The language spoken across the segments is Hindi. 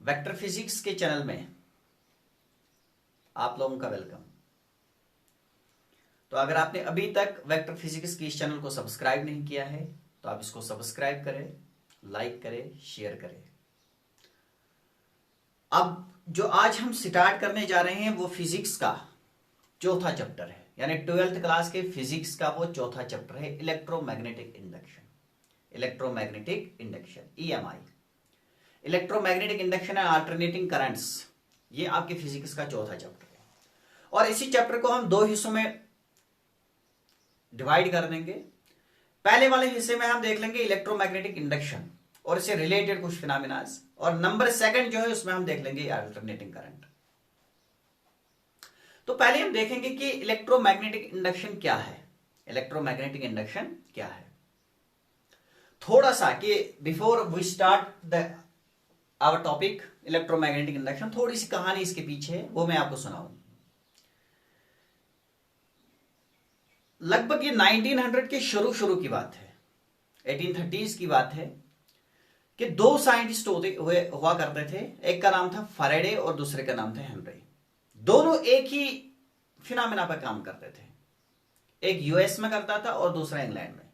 वेक्टर फिजिक्स के चैनल में आप लोगों का वेलकम। तो अगर आपने अभी तक वेक्टर फिजिक्स के इस चैनल को सब्सक्राइब नहीं किया है तो आप इसको सब्सक्राइब करें, लाइक करें, शेयर करें। अब जो आज हम स्टार्ट करने जा रहे हैं वो फिजिक्स का चौथा चैप्टर है, यानी 12th क्लास के फिजिक्स का वो चौथा चैप्टर है, electromagnetic induction. Electromagnetic induction EMI, electromagnetic induction and alternating currents, ये आपके फिजिक्स का चौथा चैप्टर है। और इसी चैप्टर को हम दो हिस्सों में डिवाइड कर देंगे। पहले वाले हिस्से में हम देख लेंगे इलेक्ट्रोमैग्नेटिक इंडक्शन और इससे रिलेटेड कुछ फिनोमेनास, और नंबर सेकंड जो है उसमें हम देख लेंगे अल्टरनेटिंग करंट। तो पहले हम देखेंगे कि इलेक्ट्रोमैग्नेटिक इंडक्शन क्या है। इलेक्ट्रोमैग्नेटिक इंडक्शन क्या है, थोड़ा सा कि before we start the our topic electromagnetic induction, थोड़ी सी कहानी इसके पीछे है, वो मैं आपको सुनाऊं। लगभग ये 1900 के शुरू की बात है, 1830s की बात है कि दो साइंटिस्ट हुआ करते थे। एक का नाम था फैराडे और दूसरे का नाम था हेनरी। दोनों एक ही फिनोमेना पर काम करते थे, एक यूएस में करता था और दूसरा इंग्लैंड में।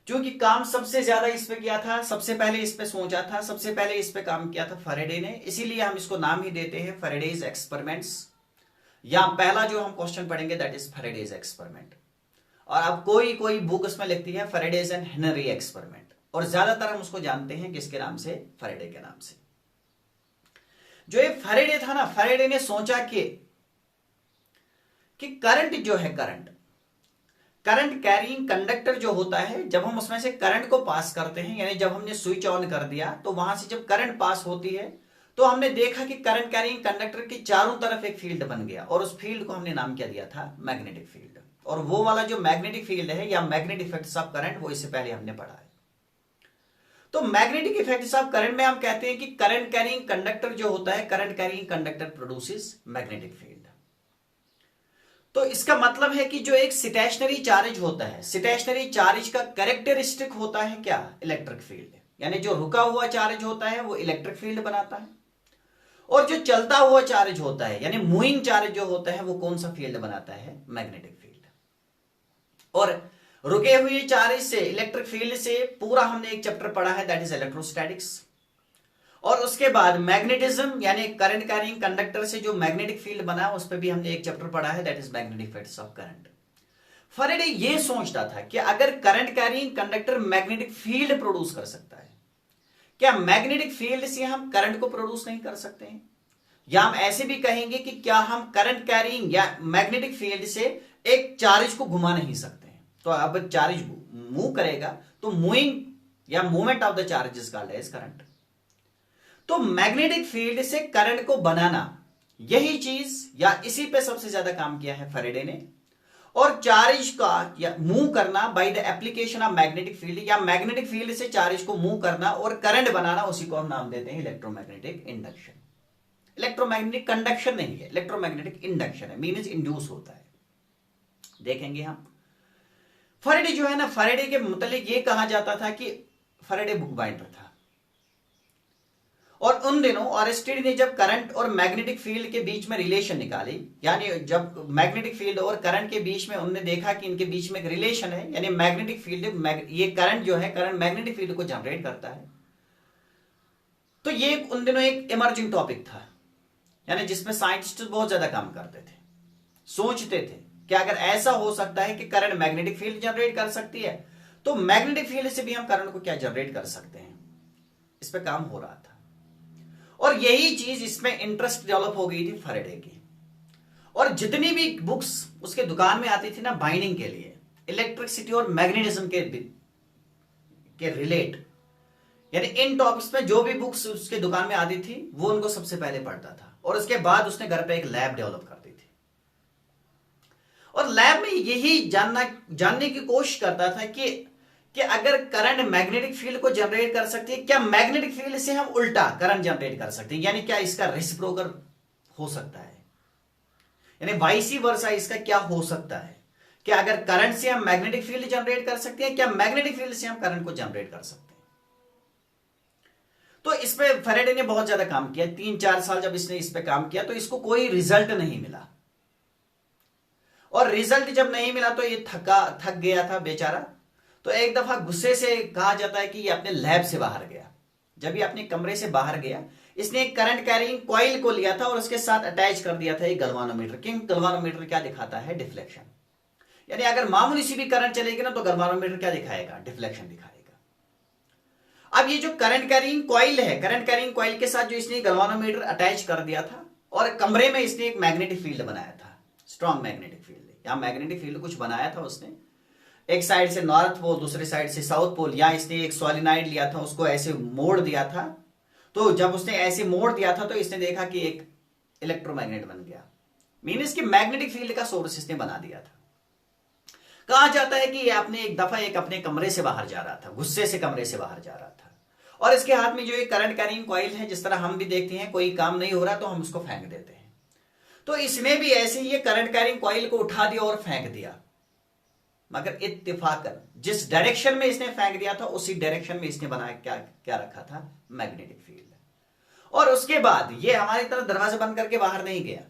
क्योंकि काम सबसे ज्यादा इस पे किया था, सबसे पहले इस पे सोचा था, सबसे पहले इस पे काम किया था फैराडे ने, इसीलिए हम इसको नाम ही देते हैं फैराडेज एक्सपेरिमेंट्स। या पहला जो हम क्वेश्चन पढ़ेंगे दैट इज फैराडेज एक्सपेरिमेंट। और अब कोई बुक उसमें लिखती है फैराडेज एंड हेनरी एक्सपेरिमेंट, और ज्यादातर हम उसको जानते हैं किसके नाम से, फैराडे के नाम से। जो ये फैराडे था ना, फैराडे ने सोचा कि करंट जो है, करंट कैरिंग कंडक्टर जो होता है, जब हम उसमें से करंट को पास करते हैं, यानी जब हमने स्विच ऑन कर दिया तो वहां से जब करंट पास होती है तो हमने देखा कि करंट कैरिंग कंडक्टर के चारों तरफ एक फील्ड बन गया, और उस फील्ड को हमने नाम क्या दिया था, मैग्नेटिक फील्ड। और वो वाला जो मैग्नेटिक फील्ड है या मैग्नेट इफेक्ट्स ऑफ करंट, वो इससे पहले हमने पढ़ा है। तो मैग्नेटिक इफेक्ट्स ऑफ करंट में हम कहते हैं कि करंट कैरिंग कंडक्टर जो होता है, current carrying conductor produces magnetic field. तो इसका मतलब है कि जो एक स्टेशनरी चार्ज होता है, स्टेशनरी चार्ज का कैरेक्टरिस्टिक होता है क्या, इलेक्ट्रिक फील्ड। यानी जो रुका हुआ चार्ज होता है वो इलेक्ट्रिक फील्ड बनाता है, और जो चलता हुआ चार्ज होता है यानी मूविंग चार्ज जो होता है वो कौन सा फील्ड बनाता है, मैग्नेटिक फील्ड। और रुके हुए चार्ज से, इलेक्ट्रिक फील्ड से पूरा हमने एक चैप्टर पढ़ा है दैट इज इलेक्ट्रोस्टैटिक्स। और उसके बाद मैग्नेटिज्म यानी करंट कैरिंग कंडक्टर से जो मैग्नेटिक फील्ड बना उस पर भी हमने एक चैप्टर पढ़ा है that is magnetic effects of current. Faraday ये सोचता था कि अगर current carrying conductor magnetic field produce कर सकता है, क्या मैग्नेटिक फील्ड से हम करंट को प्रोड्यूस नहीं कर सकते हैं? या हम ऐसे भी कहेंगे कि क्या हम करंट कैरिंग या मैग्नेटिक फील्ड से एक चार्ज को घुमा नहीं सकते हैं? तो अब चार्ज मूव करेगा तो मूविंग या movement of the charge is called as current. तो मैग्नेटिक फील्ड से करंट को बनाना, यही चीज या इसी पे सबसे ज्यादा काम किया है फैराडे ने। और चार्ज का या मूव करना bye the application of magnetic field, या मैग्नेटिक फील्ड से चार्ज को मूव करना और करंट बनाना, उसी को हम नाम देते हैं इलेक्ट्रोमैग्नेटिक इंडक्शन। इलेक्ट्रोमैग्नेटिक कंडक्शन नहीं है, इलेक्ट्रोमैग्नेटिक इंडक्शन है, मीन्स इंड्यूस होता है। देखेंगे हम फैराडे जो है ना, फैराडे के मुतालिक ये कहा जाता था कि फैराडे बुक बाइंडर था, और उन दिनों ऑरेस्टेड ने जब करंट और मैग्नेटिक फील्ड के बीच में रिलेशन निकाली, यानी जब मैग्नेटिक फील्ड और करंट के बीच में उन्होंने देखा कि इनके बीच में एक रिलेशन है, यानी मैग्नेटिक फील्ड, ये करंट जो है, करंट मैग्नेटिक फील्ड को जनरेट करता है। तो ये उन दिनों एक इमर्जिंग टॉपिक था, यानी जिसमें साइंटिस्ट बहुत ज्यादा काम करते थे, सोचते थे कि अगर ऐसा हो सकता है कि करंट मैग्नेटिक फील्ड जनरेट कर सकती है तो मैग्नेटिक फील्ड से भी हम करंट को क्या जनरेट कर सकते हैं। इस पे काम हो रहा था, और यही चीज इसमें इंटरेस्ट डेवलप हो गई थी फैराडे की। और जितनी भी बुक्स उसके दुकान में आती थी ना बाइंडिंग के लिए, इलेक्ट्रिसिटी और मैग्नेटिज्म के रिलेट, यानी इन टॉपिक्स में जो भी बुक्स उसके दुकान में आती थी वो उनको सबसे पहले पढ़ता था। और उसके बाद उसने घर पे एक लैब डेवलप कर दी थी, और लैब में यही जानने की कोशिश करता था कि अगर करंट मैग्नेटिक फील्ड को जनरेट कर सकती है, क्या मैग्नेटिक फील्ड से हम उल्टा करंट जनरेट कर सकते हैं, यानी क्या इसका रेसिप्रोकल हो सकता है, यानी वाइसी वर्सा इसका क्या हो सकता है, क्या अगर करंट से हम मैग्नेटिक फील्ड जनरेट कर सकते हैं, क्या मैग्नेटिक फील्ड से हम करंट को जनरेट कर सकते हैं। तो इस पे फैराडे ने बहुत ज्यादा काम किया, 3-4 साल जब इसने इस पे काम किया तो इसको कोई रिजल्ट नहीं मिला, और रिजल्ट जब नहीं मिला तो ये थक गया था बेचारा। तो एक दफा गुस्से से कहा जाता है कि ये अपने लैब से बाहर गया। जब ये अपने कमरे से बाहर गया, इसने एक करंट कैरिंग कॉइल को लिया था और उसके साथ अटैच कर दिया था एक गलवानोमीटर। क्योंकि गलवानोमीटर क्या दिखाता है? डिफ्लेक्शन। यानी अगर मामूली सी भी करंट चलेगी ना तो गलवानोमीटर क्या दिखाएगा? डिफ्लेक्शन दिखाएगा। अब ये जो करंट कैरिंग कॉइल है, करंट कैरिंग कॉइल के साथ जो इसने गलवानोमीटर अटैच कर दिया था और कमरे में इसने एक मैग्नेटिक फील्ड बनाया था, स्ट्रॉन्ग मैग्नेटिक फील्ड। यहां मैग्नेटिक फील्ड कुछ बनाया था उसने, एक साइड से नॉर्थ पोल, दूसरी साइड से साउथ पोल। या इसने एक सॉलिनॉइड लिया था, उसको ऐसे मोड़ दिया था। तो जब उसने ऐसे मोड़ दिया था तो इसने देखा कि एक इलेक्ट्रोमैग्नेट बन गया। मींस कि मैग्नेटिक फील्ड का सोर्स इसने बना दिया था। कहा जाता है कि ये अपने एक दफा एक अपने कमरे से बाहर जा रहा था, गुस्से से कमरे से बाहर जा रहा था, और इसके हाथ में जो एक करंट कैरिंग कॉइल है, जिस तरह हम भी देखते हैं कोई काम नहीं हो रहा तो हम उसको फेंक देते हैं, तो इसने भी ऐसे ही ये करंट कैरिंग कॉइल को उठा दिया और फेंक दिया। मगर इत्तेफाकन जिस डायरेक्शन में इसने फेंक दिया था उसी डायरेक्शन में इसने बनाया क्या रखा था? Magnetic field. और उसके बाद ये हमारी तरह दरवाजा बंद करके बाहर नहीं गया।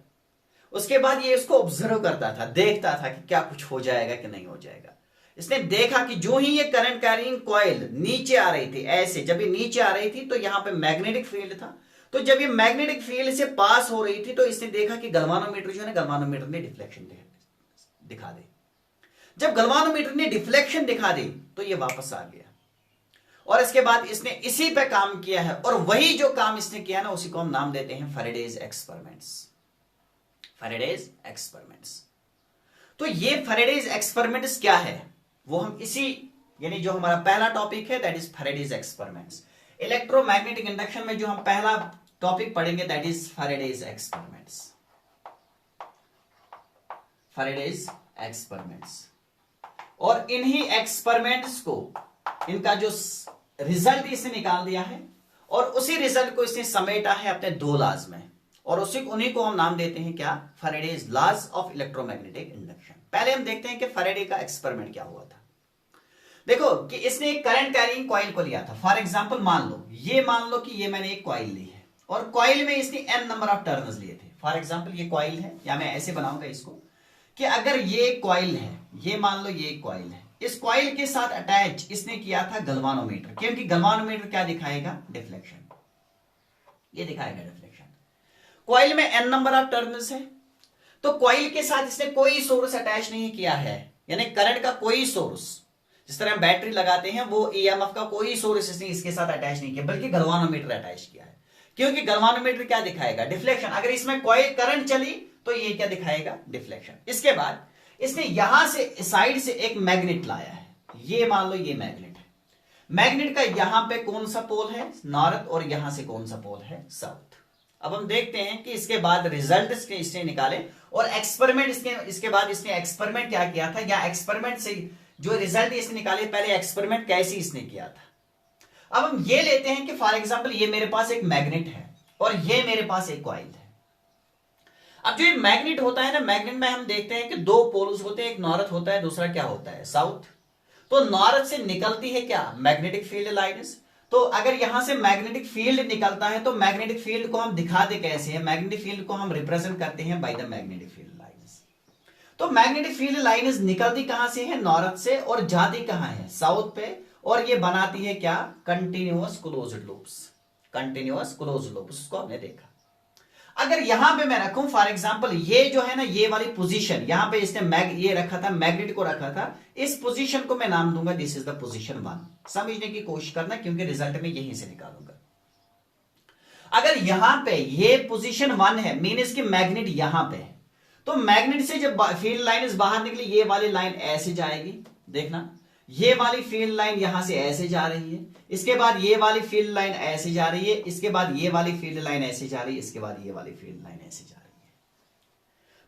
उसके बाद ये इसको ऑब्जर्व करता था, देखता था कि क्या कुछ हो जाएगा कि नहीं हो जाएगा। इसने देखा कि जो ही ये करंट कैरिंग कॉइल नीचे आ रही थी, ऐसे जब ये नीचे आ रही थी तो यहां पे मैग्नेटिक फील्ड था। तो जब ये मैग्नेटिक फील्ड से पास हो रही थी तो इसने देखा कि गलवानोमीटर जो है ना, गलवानोमीटर ने डिफ्लेक्शन दिखा दी। जब गलवानोमीटर ने डिफ्लेक्शन दिखा दी तो ये वापस आ गया, और इसके बाद इसने इसी पे काम किया है। और वही जो काम इसने किया ना, उसी को हम नाम देते हैं फैराडेज एक्सपेरिमेंट्स। Faraday's experiments. तो ये फैराडेज एक्सपेरिमेंट्स क्या है वो हम इसी, यानी जो हमारा पहला टॉपिक है that is Faraday's experiments. Electromagnetic induction में जो हम पहला टॉपिक पढ़ेंगे that is Faraday's experiments. Faraday's experiments. और इन्हीं एक्सपेरिमेंट्स को, इनका जो रिजल्ट इसने निकाल दिया है और उसी रिजल्ट को इसने समेटा है अपने 2 लॉज में, और उन्हीं को हम नाम देते हैं क्या? Faraday's laws of electromagnetic induction. पहले हम देखते हैं कि फैराडे का एक्सपेरिमेंट क्या हुआ था। देखो कि इसने एक करंट कैरिंग कॉइल को लिया था। फॉर एग्जांपल मान लो कि ये मैंने एक कॉइल ली है और कॉइल में इसने n नंबर ऑफ टर्न्स लिए थे। फॉर एग्जांपल ये कॉइल है, या मैं ऐसे बनाऊंगा इसको कि अगर ये कॉइल है, ये मान लो ये कॉइल है, इस कॉइल के साथ अटैच इसने किया था गलवानोमीटर। क्योंकि गलवानोमीटर क्या दिखाएगा? डिफ्लेक्शन। ये दिखाएगा डिफ्लेक्शन। कॉइल में n नंबर ऑफ टर्न्स है, तो कॉइल के साथ इसने कोई सोर्स अटैच नहीं किया है, यानी करंट का कोई सोर्स, जिस तरह हम बैटरी लगाते हैं वो ईएमएफ का कोई सोर्स इसने इसके साथ अटैच नहीं किया, बल्कि गलवानोमीटर अटैच किया है। क्योंकि गलवानोमीटर क्या दिखाएगा? डिफ्लेक्शन। अगर इसमें कॉइल करंट चली तो ये क्या दिखाएगा? डिफ्लेक्शन। इसके बाद इसने यहां से साइड से एक मैग्नेट लाया है, ये मान लो ये मैग्नेट है। मैग्नेट का यहां पे कौन सा पोल है? नॉर्थ, और यहां से कौन सा पोल है? साउथ। अब हम देखते हैं कि इसके बाद रिजल्ट इसने निकाले और एक्सपेरिमेंट इसके बाद इसने एक्सपेरिमेंट क्या किया था, या एक्सपेरिमेंट से जो रिजल्ट इसने निकाले, पहले एक्सपेरिमेंट कैसे इसने किया था। अब हम ये लेते हैं कि फॉर एग्जांपल ये मेरे पास एक मैग्नेट है और ये मेरे पास एक कॉइल है। अब जो ये मैग्नेट होता है ना, मैग्नेट में हम देखते हैं कि 2 पोल्स होते हैं, एक नॉर्थ होता है, दूसरा क्या होता है? साउथ। तो नॉर्थ से निकलती है क्या? Magnetic field lines. तो अगर यहां से मैग्नेटिक फील्ड निकलता है तो मैग्नेटिक फील्ड को हम दिखाते कैसे हैं? मैग्नेटिक फील्ड को हम रिप्रेजेंट करते हैं by the magnetic field lines. तो मैग्नेटिक फील्ड लाइन्स निकलती कहां से है? नॉर्थ से, और जाती कहां है? साउथ पे, और ये बनाती है क्या? Continuous closed loops. Continuous closed loops को हमने देखा। अगर यहां पे मैं रखूं फॉर एग्जांपल ये जो है ना, ये वाली पोजीशन, यहां पे इसने ये रखा था, मैग्नेट को रखा था, इस पोजीशन को मैं नाम दूंगा दिस इज द पोजीशन 1। समझने की कोशिश करना, क्योंकि रिजल्ट में यहीं से निकालूंगा। अगर यहां पे ये पोजीशन 1 है, मीन इसकी मैग्नेट यहां पे है, तो मैग्नेट से जब फील्ड लाइन बाहर निकली, ये वाली लाइन ऐसे जाएगी, देखना ये वाली फील्ड लाइन यहां से ऐसे जा रही है, इसके बाद ये वाली फील्ड लाइन ऐसे जा रही है, इसके बाद ये वाली फील्ड लाइन ऐसे जा रही है, इसके बाद ये वाली फील्ड लाइन ऐसे जा रही है।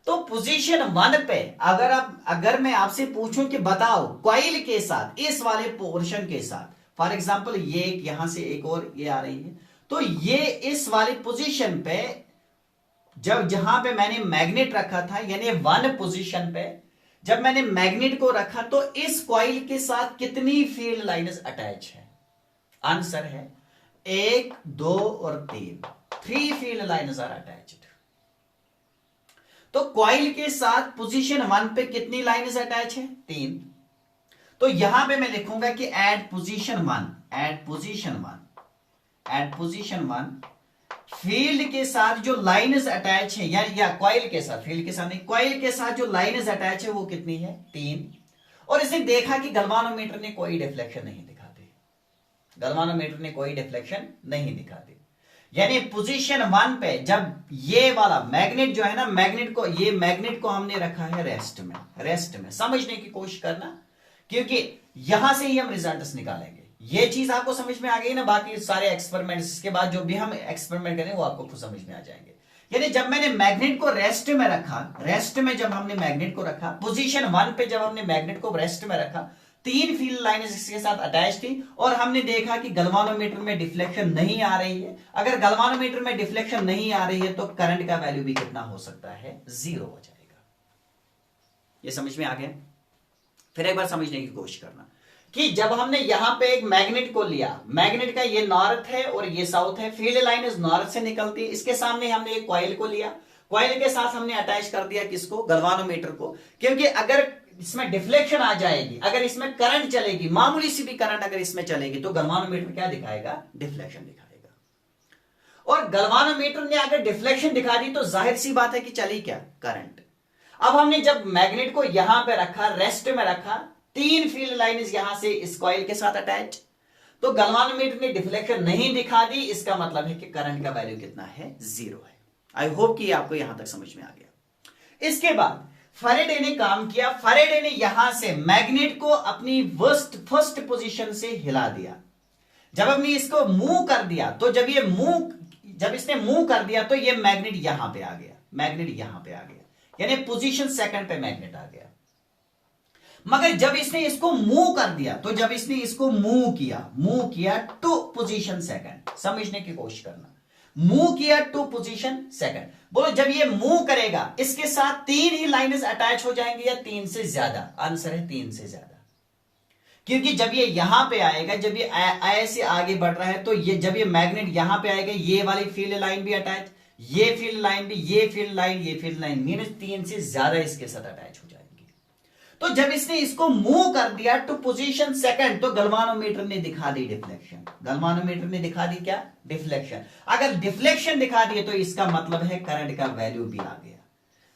तो पोजीशन 1 पे अगर मैं आपसे पूछूं कि बताओ कॉइल के साथ, इस वाले पोर्शन के साथ, फॉर एग्जांपल ये यहां से एक और ये आ रही है, तो ये इस वाली पोजीशन पे जहां पे मैंने मैग्नेट रखा था, यानी 1 पोजीशन पे जब मैंने मैग्नेट को रखा, तो इस कॉइल के साथ कितनी फील्ड लाइन्स अटैच है? आंसर है 1, 2 और 3, 3 फील्ड लाइन्स आर अटैच्ड। तो कॉइल के साथ पोजीशन 1 पे कितनी लाइन्स अटैच है? 3। तो यहां पे मैं लिखूंगा कि एट पोजीशन 1 फील्ड के साथ जो लाइन्स अटैच है, या कॉइल के साथ, फील्ड के साथ नहीं, कॉइल के साथ जो लाइन्स अटैच है वो कितनी है? 3। और इसने देखा कि गैल्वानोमीटर ने कोई डिफ्लेक्शन नहीं दिखाते, गैल्वानोमीटर ने कोई डिफ्लेक्शन नहीं दिखाते। यानी पोजीशन 1 पे जब ये वाला मैग्नेट जो है ना, मैग्नेट को हमने रखा है रेस्ट में। समझने की कोशिश करना, क्योंकि यहां से ही हम रिजल्ट्स निकालेंगे। ये चीज आपको समझ में आ गई ना? बाकी सारे एक्सपेरिमेंट्स के बाद जो भी हम एक्सपेरिमेंट करें वो आपको खुद समझ में आ जाएंगे। यानी जब मैंने मैग्नेट को रेस्ट में रखा, रेस्ट में जब हमने मैग्नेट को रखा, पोजीशन 1 पे जब हमने मैग्नेट को रेस्ट में रखा, 3 फील्ड लाइन्स इसके साथ अटैच थी और हमने देखा कि गैल्वानोमीटर में डिफ्लेक्शन नहीं आ रही है। अगर गैल्वानोमीटर में डिफ्लेक्शन नहीं आ रही है तो करंट का वैल्यू भी कितना हो सकता है? 0 हो जाएगा। ये समझ में आ गया? फिर एक बार समझने की कोशिश करना कि जब हमने यहां पे एक मैग्नेट को लिया, मैग्नेट का ये नॉर्थ है और ये साउथ है, फील्ड लाइन इस नॉर्थ से निकलती है, इसके सामने हमने एक कॉइल को लिया, कॉइल के साथ हमने अटैच कर दिया किसको? गैल्वानोमीटर को। क्योंकि अगर इसमें डिफ्लेक्शन आ जाएगी, अगर इसमें करंट चलेगी, मामूली सी भी करंट अगर इसमें चलेगी तो गैल्वानोमीटर क्या दिखाएगा? डिफ्लेक्शन दिखाएगा। और गैल्वानोमीटर ने अगर डिफ्लेक्शन दिखा दी तो जाहिर सी बात है कि चली क्या? करंट। अब हमने जब मैग्नेट को यहां पे रखा, रेस्ट में रखा, 3 फील्ड लाइन्स यहां से इस कॉइल के साथ अटैच, तो गैल्वानोमीटर ने डिफ्लेक्शन नहीं दिखा दी, इसका मतलब है कि करंट का वैल्यू कितना है? 0 है। आई होप कि आपको यहां तक समझ में आ गया। इसके बाद फैराडे ने काम किया, फैराडे ने यहां से मैग्नेट को अपनी फर्स्ट पोजीशन से हिला दिया। जब हमने इसको मूव कर दिया तो जब इसने मूव कर दिया तो ये मैग्नेट यहां पे आ गया, मैग्नेट यहां पे आ गया, यानी पोजीशन 2 पे मैग्नेट आ गया। मगर जब इसने इसको मूव कर दिया, तो जब इसने इसको मूव किया टू पोजीशन 2, समझने की कोशिश करना, मूव किया टू पोजीशन 2, बोलो जब ये मूव करेगा इसके साथ 3 ही लाइन्स अटैच हो जाएंगे या 3 से ज्यादा? आंसर है 3 से ज्यादा। क्योंकि जब ये यहां पे आएगा, जब ये ऐसे आगे बढ़ रहा है, तो ये जब ये मैग्नेट यहां पे आएगा, ये वाली फील्ड लाइन भी अटैच, ये फील्ड लाइन भी, ये फील्ड लाइन मीन 3 से ज्यादा इसके साथ अटैच हो जाएगी। तो जब इसने इसको मूव कर दिया टू पोजीशन 2, तो गैल्वानोमीटर ने दिखा दी डिफ्लेक्शन। गैल्वानोमीटर ने दिखा दी क्या? डिफ्लेक्शन। अगर डिफ्लेक्शन दिखा दिए तो इसका मतलब है करंट का वैल्यू भी आ गया,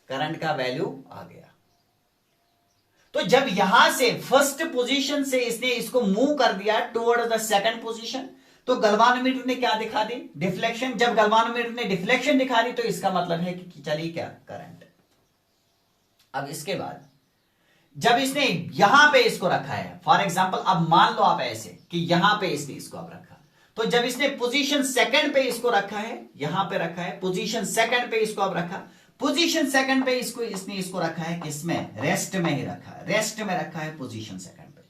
करंट का वैल्यू आ गया। तो जब यहां से फर्स्ट पोजीशन से इसने इसको मूव कर दिया टुवर्ड द 2nd पोजीशन, तो गैल्वानोमीटर ने क्या दिखा दी? डिफ्लेक्शन। जब गैल्वानोमीटर ने डिफ्लेक्शन दिखा दी तो इसका मतलब है कि चली क्या? करंट। अब इसके बाद जब इसने यहां पे इसको रखा है, फॉर एग्जांपल, अब मान लो आप ऐसे कि यहां पे इसने इसको अब रखा, तो जब इसने पोजीशन 2 पे इसको रखा है, यहां पे रखा है, पोजीशन 2 पे इसको अब रखा, पोजीशन 2 पे इसने इसको रखा है किसमें? रेस्ट में ही रखा है, रेस्ट में रखा है पोजीशन 2 पे।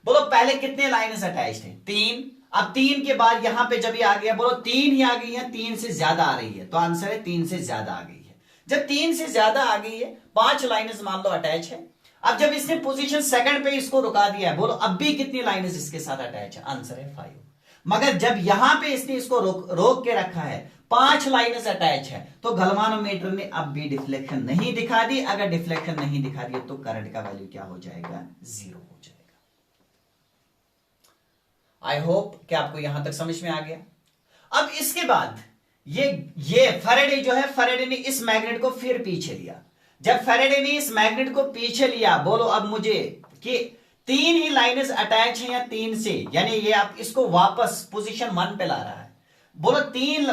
बोलो पहले कितने लाइन्स अटैच थे? 3। अब 3 के बाद यहां पे जब ये आ गया, बोलो 3 ही आ गई है, 3 से ज्यादा आ रही है, तो आंसर है 3 से ज्यादा आ गई है। जब 3 से ज्यादा आ गई है, 5 लाइन्स मान लो अटैच है। अब जब इसने पोजीशन 2 पे इसको रुका दिया है, बोलो अब भी कितनी लाइन्स इसके साथ अटैच है? आंसर है 5। मगर जब यहां पे इसने इसको रोक के रखा है, 5 लाइन्स अटैच है, तो गैल्वानोमीटर ने अब भी डिफ्लेक्शन नहीं दिखा दी। अगर डिफ्लेक्शन नहीं दिखा दी तो करंट का वैल्यू क्या हो जाएगा? 0 हो जाएगा। आई होप कि आपको यहां तक समझ में आ गया। अब इसके बाद ये फैराडे जो है, फैराडे ने इस मैग्नेट को फिर पीछे लिया। जब फैराडे ने इस मैग्नेट को पीछे लिया, बोलो अब मुझे कि 3 ही लाइन्स अटैच हैं या 3 से, यानी ये आप इसको वापस पोजीशन 1 पे ला रहा है। बोलो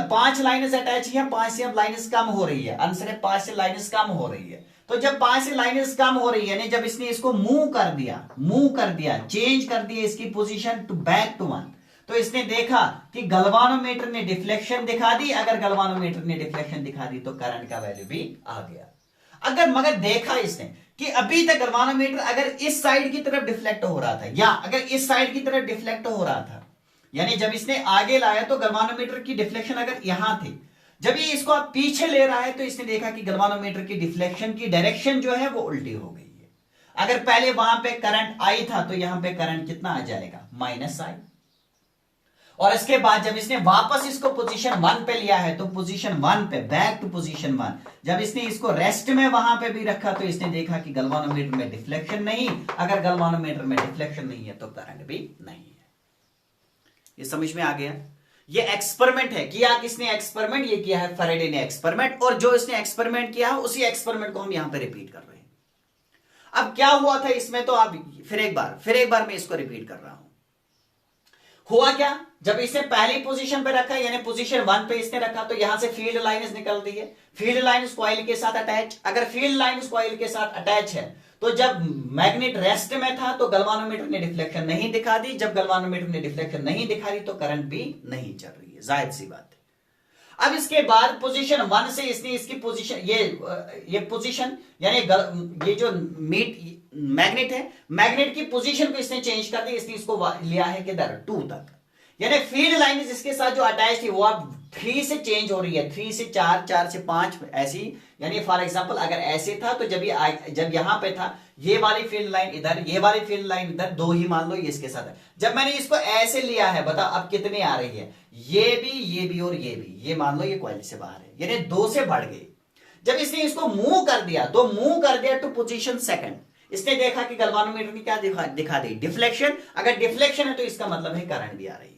5 लाइन्स अटैच हैं, 5 से अब लाइन्स कम हो रही है, आंसर है 5 से लाइन्स कम हो रही है। तो जब 5 से लाइन्स कम हो रही है, यानी जब इसने इसको मूव कर दिया, चेंज कर दिया इसकी पोजीशन टू बैक टू 1, तो इसने देखा कि गैल्वानोमीटर ने डिफ्लेक्शन दिखा दी। अगर गैल्वानोमीटर ने डिफ्लेक्शन दिखा दी तो करंट का वैल्यू भी आ गया। अगर मगर देखा इसने कि अभी तक गैल्वानोमीटर अगर इस साइड की तरफ डिफ्लेक्ट हो रहा था या अगर इस साइड की तरफ डिफ्लेक्ट हो रहा था, यानी जब इसने आगे लाया तो गैल्वानोमीटर की डिफ्लेक्शन अगर यहां थी, जब ये इसको आप पीछे ले रहा है तो इसने देखा कि गैल्वानोमीटर की डिफ्लेक्शन की डायरेक्शन जो है वो उल्टी हो गई है। अगर पहले वहां पे करंट आई था तो यहां पे करंट कितना आ जाएगा? -I। और इसके बाद जब इसने वापस इसको पोजीशन 1 पे लिया है तो पोजीशन 1 पे बैक टू पोजीशन 1, जब इसने इसको रेस्ट में वहां पे भी रखा तो इसने देखा कि गैल्वानोमीटर में डिफ्लेक्शन नहीं। अगर गैल्वानोमीटर में डिफ्लेक्शन नहीं है तो करंट भी नहीं है। ये समझ में आ गया? ये एक्सपेरिमेंट है, किया किसने एक्सपेरिमेंट? ये किया है फैराडे ने एक्सपेरिमेंट, और जो इसने एक्सपेरिमेंट किया है उसी एक्सपेरिमेंट को हम यहां पे रिपीट कर रहे हैं। अब क्या हुआ था इसमें, तो अब फिर एक बार मैं इसको रिपीट कर रहा हूं। हुआ क्या, जब इसे पहली पोजीशन पे रखा, यानी पोजीशन 1 पे इसने रखा, तो यहां से फील्ड लाइंस निकल दी है। फील्ड लाइन कॉइल के साथ अटैच, अगर फील्ड लाइन कॉइल के साथ अटैच है तो जब मैग्नेट रेस्ट में था तो गैल्वानोमीटर ने डिफ्लेक्शन नहीं दिखा दी। जब गैल्वानोमीटर ने डिफ्लेक्शन नहीं दिखा दी तो करंट भी नहीं चल रही है, जाहिर सी बात है। अब इसके बाद पोजीशन 1 से इसने इसकी पोजीशन, ये पोजीशन यानी ये जो मैग्नेट है, मैग्नेट की पोजीशन को इसने चेंज कर दी। इसने इसको लिया है किधर, 2 तक, यानी फील्ड लाइन इसके साथ जो अटैच थी वो अब 3 से चेंज हो रही है, 3 से 4, 4 से 5 ऐसी। यानी फॉर एग्जांपल अगर ऐसे था तो जब यहां पे था ये वाली फील्ड लाइन इधर, ये वाली फील्ड लाइन इधर, 2 ही मान लो ये इसके साथ है। जब मैंने इसको ऐसे लिया है, बताओ अब कितनी आ रही है, ये भी और ये भी, ये मान लो ये कॉइल से बाहर है, यानी 2 से बढ़ गई। जब इसने इसको मूव कर दिया तो मूव कर दिया टू पोजीशन 2, इसने देखा कि गैल्वानोमीटर ने क्या दिखा दी, डिफ्लेक्शन। अगर डिफ्लेक्शन है तो इसका मतलब है करंट भी आ रही है।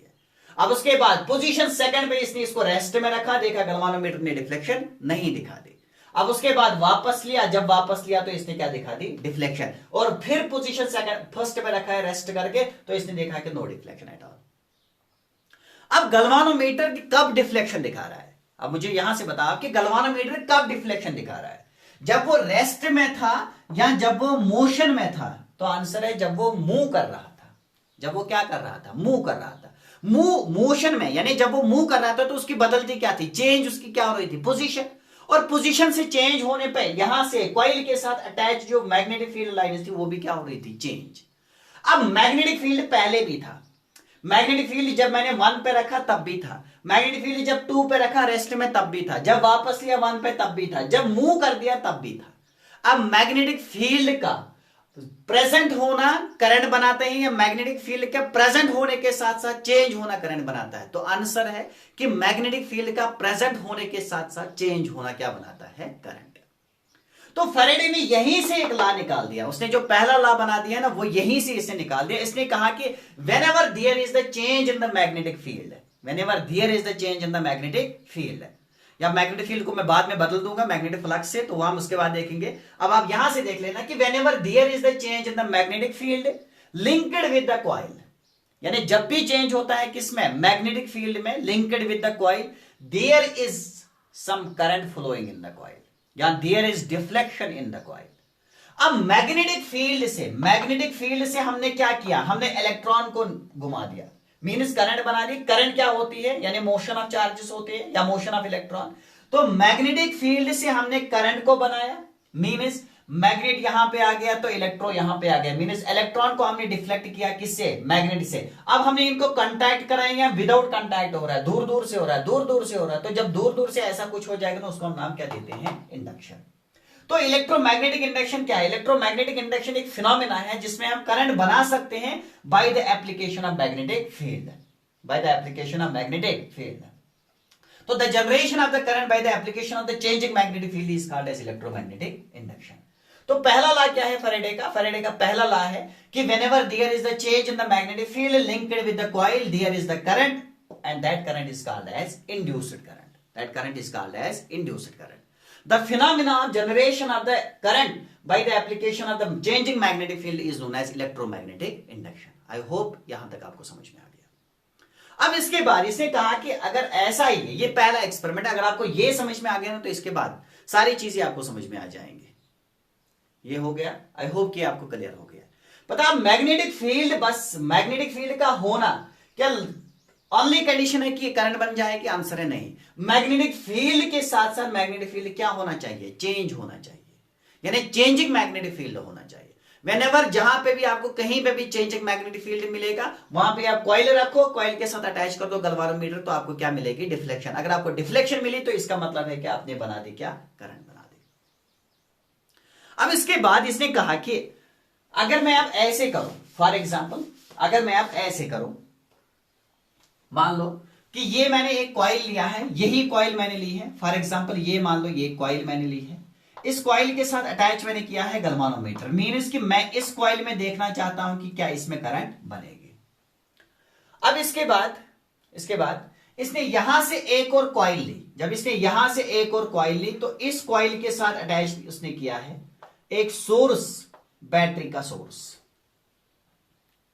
अब उसके बाद पोजीशन 2 पे इसने इसको रेस्ट में रखा, देखा गैल्वानोमीटर ने डिफ्लेक्शन नहीं दिखा दी। अब उसके बाद वापस लिया, जब वापस लिया तो इसने क्या दिखा दी, डिफ्लेक्शन। और फिर पोजीशन 1 पे रखा है रेस्ट करके, तो इसने देखा कि नो डिफ्लेक्शन एट ऑल। अब गैल्वानोमीटर कब डिफ्लेक्शन दिखा रहा है, अब मुझे यहां से बताओ कि गैल्वानोमीटर कब डिफ्लेक्शन दिखा रहा है, जब वो रेस्ट में था या जब वो मोशन में था? तो आंसर है जब वो मूव कर रहा था। जब वो क्या कर रहा था, मूव कर रहा था। मोशन में, यानी जब वो मूव कर रहा था तो उसकी बदलती क्या थी, चेंज उसकी क्या हो रही थी, पोजीशन। और पोजीशन से चेंज होने पे यहां से कॉइल के साथ अटैच जो मैग्नेटिक फील्ड लाइन थी वो भी क्या हो रही थी, चेंज। अब मैग्नेटिक फील्ड पहले भी था, मैग्नेटिक फील्ड जब मैंने 1 पे रखा तब भी था, मैग्नेटिक फील्ड जब 2 पे रखा रेस्ट में तब भी था, जब वापस लिया 1 पे तब भी था, जब मूव कर दिया तब भी था। अब मैग्नेटिक फील्ड का प्रेजेंट होना करंट बनाते हैं या मैग्नेटिक फील्ड के प्रेजेंट होने के साथ साथ चेंज होना करंट बनाता है? तो आंसर है कि मैग्नेटिक फील्ड का प्रेजेंट होने के साथ साथ चेंज होना क्या बनाता है, करंट। तो फैराडे ने यहीं से एक लॉ निकाल दिया, उसने जो पहला लॉ बना दिया ना वो यहीं से इसने निकाल दिया। इसने कहा कि whenever there is the change in the magnetic field, whenever there is the change in the magnetic field, या मैग्नेटिक फील्ड को मैं बाद में बदल दूंगा मैग्नेटिक फ्लक्स से, तो वह हम उसके बाद देखेंगे। अब आप यहां से देख लेना कि whenever there is the change in the magnetic field linked with the coil, यानी जब भी चेंज होता है किसमें, मैग्नेटिक फील्ड में, linked with the coil, there is some current flowing in the coil, या there is deflection in the coil. अब मैग्नेटिक फील्ड से हमने क्या किया, हमने इलेक्ट्रॉन को घुमा दिया, मीन्स करंट बना दी। करंट क्या होती है, यानी मोशन ऑफ चार्जेस होते हैं या मोशन ऑफ इलेक्ट्रॉन। तो मैग्नेटिक फील्ड से हमने करंट को बनाया, मीन्स मैग्नेट यहां पे आ गया तो इलेक्ट्रॉन यहां पे आ गया, मीन्स इलेक्ट्रॉन को हमने डिफ्लेक्ट किया किससे, मैग्नेट से। अब हमने इनको कांटेक्ट कराएंगे, विदाउट कांटेक्ट हो रहा है, दूर दूर से हो रहा है, दूर दूर से हो रहा है। तो जब दूर दूर से ऐसा कुछ हो जाएगा तो उसको हम नाम क्या देते हैं, इंडक्शन। तो इलेक्ट्रोमैग्नेटिक इंडक्शन क्या है, इलेक्ट्रोमैग्नेटिक इंडक्शन एक फिनोमेना है जिसमें हम करंट बना सकते हैं by the application of magnetic field, by the application of magnetic field. तो the generation of the current by the application of the changing magnetic field is called as electromagnetic induction. तो पहला लॉ क्या है फैराडे का पहला लॉ है कि whenever there is the change in the magnetic field linked with the coil, there is the current and that current is called as induced current, that current is called as induced current. The phenomena of generation of the current by the application of the changing magnetic field is known as electromagnetic induction. I hope यहां तक आपको समझ में आ गया। अब इसके बाद इसने कहा कि अगर ऐसा ही है, ये पहला एक्सपेरिमेंट, अगर आपको ये समझ में आ गया ना तो इसके बाद सारी चीजें आपको समझ में आ जाएंगे। ये हो गया, आई होप कि आपको क्लियर हो गया। पता मैग्नेटिक फील्ड, बस मैग्नेटिक फील्ड का होना क्या ओनली कंडीशन है कि करंट बन जाए, कि आंसर है नहीं। मैग्नेटिक फील्ड के साथ साथ मैग्नेटिक फील्ड क्या होना चाहिए, चेंज होना चाहिए, यानी चेंजिंग मैग्नेटिक फील्ड होना चाहिए। व्हेनेवर जहां पे भी आपको कहीं पे भी चेंजिंग मैग्नेटिक फील्ड मिलेगा वहां पे आप कॉइल रखो, कॉइल के साथ अटैच कर दो गैल्वानोमीटर, तो आपको क्या मिलेगी, डिफ्लेक्शन। अगर आपको डिफ्लेक्शन मिली तो इसका मतलब है कि आपने बना दी क्या, करंट बना दी। अब इसके बाद इसने कहा कि अगर मैं आप ऐसे करूं, फॉर एग्जाम्पल अगर मैं आप ऐसे करूं, मान लो कि ये मैंने एक कॉइल लिया है, यही कॉइल मैंने ली है, फॉर एग्जांपल ये मान लो ये कॉइल मैंने ली है, इस कॉइल के साथ अटैच मैंने किया है गैल्वानोमीटर। मींस कि मैं इस कॉइल में देखना चाहता हूं कि क्या इसमें करंट बनेगी। अब इसके बाद इसने यहां से एक और कॉइल ली। जब इसने यहां से एक और कॉइल ली तो इस कॉइल के साथ अटैच उसने किया है एक सोर्स, बैटरी का सोर्स।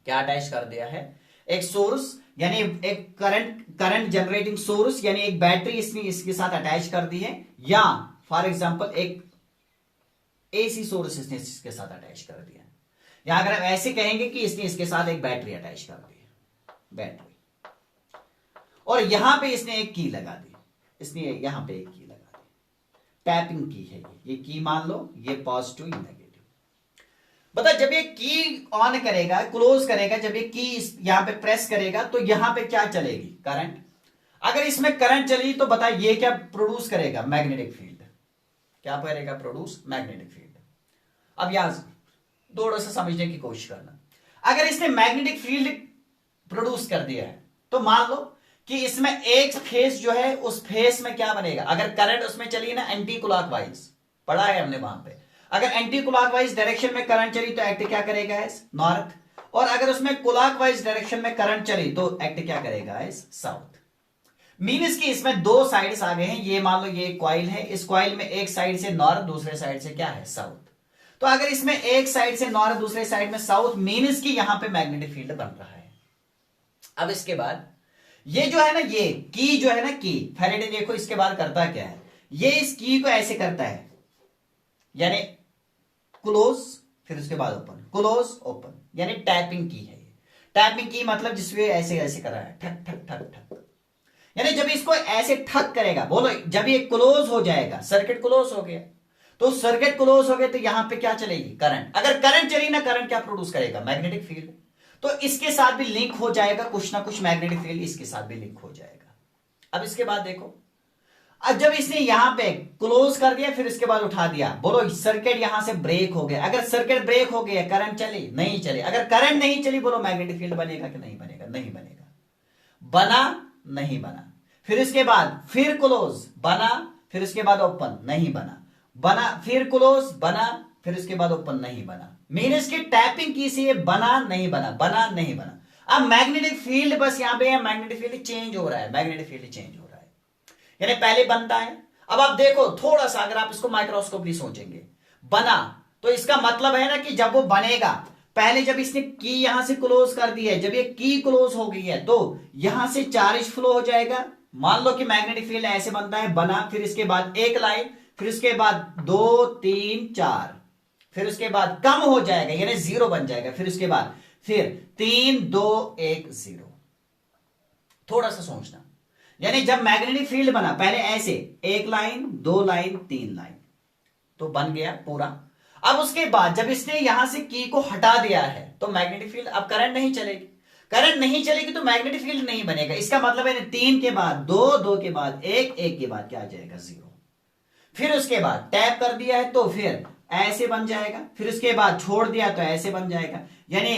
क्या अटैच कर दिया है? एक सोर्स, यानी एक करंट जनरेटिंग सोर्स, यानी एक बैटरी इसने इसके साथ अटैच कर दी है, या फॉर एग्जांपल एक एसी सोर्स इसने इसके साथ अटैच कर दिया। या अगर हम ऐसे कहेंगे कि इसने इसके साथ एक बैटरी अटैच कर दी है, बैटरी, और यहां पे इसने एक की लगा दी, इसने यहां पे एक की लगा दी, टैपिंग की है ये की मान लो, ये पॉजिटिव ये नेगेटिव। बता जब ये की ऑन करेगा, क्लोज करेगा, जब ये की यहां पे प्रेस करेगा तो यहां पे क्या चलेगी? करंट। अगर इसमें करंट चली तो बता ये क्या प्रोड्यूस करेगा? Magnetic field. क्या करेगा? Produce magnetic field. अब यहां थोड़ा सा समझने की कोशिश करना। अगर इसने मैग्नेटिक फील्ड प्रोड्यूस कर दिया है तो मान लो कि इसमें एक फेस जो है, उस फेस में क्या बनेगा? अगर करंट उसमें चली ना एंटी क्लॉकवाइज, पढ़ा है हमने वहां पे, अगर एंटी क्लॉकवाइज डायरेक्शन में करंट चली तो एक्ट क्या करेगा? नॉर्थ। और अगर उसमें क्लॉकवाइज डायरेक्शन में करंट चली तो एक्ट क्या करेगा? साउथ। मीन्स कि इसमें दो साइड्स आ गए हैं। ये मान लो ये कॉइल है, इस कॉइल में एक साइड से नॉर्थ, दूसरे साइड से क्या है? साउथ। तो अगर इसमें एक साइड से नॉर्थ, दूसरे साइड में साउथ, मीन्स कि यहां पे मैग्नेटिक फील्ड बन रहा है। अब इसके बाद ये जो है ना, ये की जो है ना, की फैराडे देखो इसके बाद करता क्या है, ये इस की को ऐसे करता है, यानी क्लोज, फिर उसके बाद ओपन, क्लोज ओपन, यानी टैपिंग की है। टैपिंग की मतलब जिसमें ऐसे ऐसे कर रहा है, ठक ठक ठक ठक, यानी जब इसको ऐसे ठक करेगा, बोलो जब ये क्लोज हो जाएगा, सर्किट क्लोज हो गया, तो सर्किट क्लोज हो गया तो यहां पे क्या चलेगी? करंट। अगर करंट चली ना, करंट क्या प्रोड्यूस करेगा? Magnetic field. तो इसके साथ भी लिंक हो जाएगा कुछ ना कुछ, मैग्नेटिक फील्ड इसके साथ भी लिंक हो जाएगा। अब इसके बाद देखो, अब जब इसने यहां पे क्लोज कर दिया, फिर इसके बाद उठा दिया, बोलो सर्किट यहां से ब्रेक हो गया। अगर सर्किट ब्रेक हो गया, करंट चली? नहीं चली। अगर करंट नहीं चली, बोलो मैग्नेटिक फील्ड बनेगा कि नहीं बनेगा? नहीं बनेगा। बना? नहीं बना। फिर इसके बाद फिर क्लोज, बना, फिर इसके बाद ओपन, नहीं बना, बना, फिर क्लोज, बना, फिर इसके बाद ओपन, नहीं बना। मीन्स की टैपिंग की से बना नहीं बना, बना नहीं बना। अब मैग्नेटिक फील्ड बस यहां पे है, मैग्नेटिक फील्ड चेंज हो रहा है, मैग्नेटिक फील्ड चेंज हो रहा है, यानी पहले बनता है। अब आप देखो थोड़ा सा, अगर आप इसको माइक्रोस्कोपली सोचेंगे, बना तो इसका मतलब है ना कि जब वो बनेगा, पहले जब इसने की यहां से क्लोज कर दी है, जब ये की क्लोज हो गई है तो यहां से चार्ज फ्लो हो जाएगा। मान लो कि मैग्नेटिक फील्ड ऐसे बनता है, बना, फिर इसके बाद एक लाइन, फिर उसके बाद 2 3 4, फिर उसके बाद कम हो जाएगा, यानी 0 बन जाएगा, फिर उसके बाद फिर 3 2 1 0। थोड़ा सा सोचना, यानी जब मैग्नेटिक फील्ड बना, पहले ऐसे 1 लाइन 2 लाइन 3 लाइन, तो बन गया पूरा। अब उसके बाद जब इसने यहां से की को हटा दिया है तो मैग्नेटिक फील्ड, अब करंट नहीं चलेगी, करंट नहीं चलेगी तो मैग्नेटिक फील्ड नहीं बनेगा। इसका मतलब है 3 के बाद 2, 2 के बाद 1, 1 के बाद क्या आ जाएगा? 0। फिर उसके बाद टैप कर दिया है तो फिर ऐसे बन जाएगा, फिर उसके बाद छोड़ दिया तो ऐसे बन जाएगा, यानी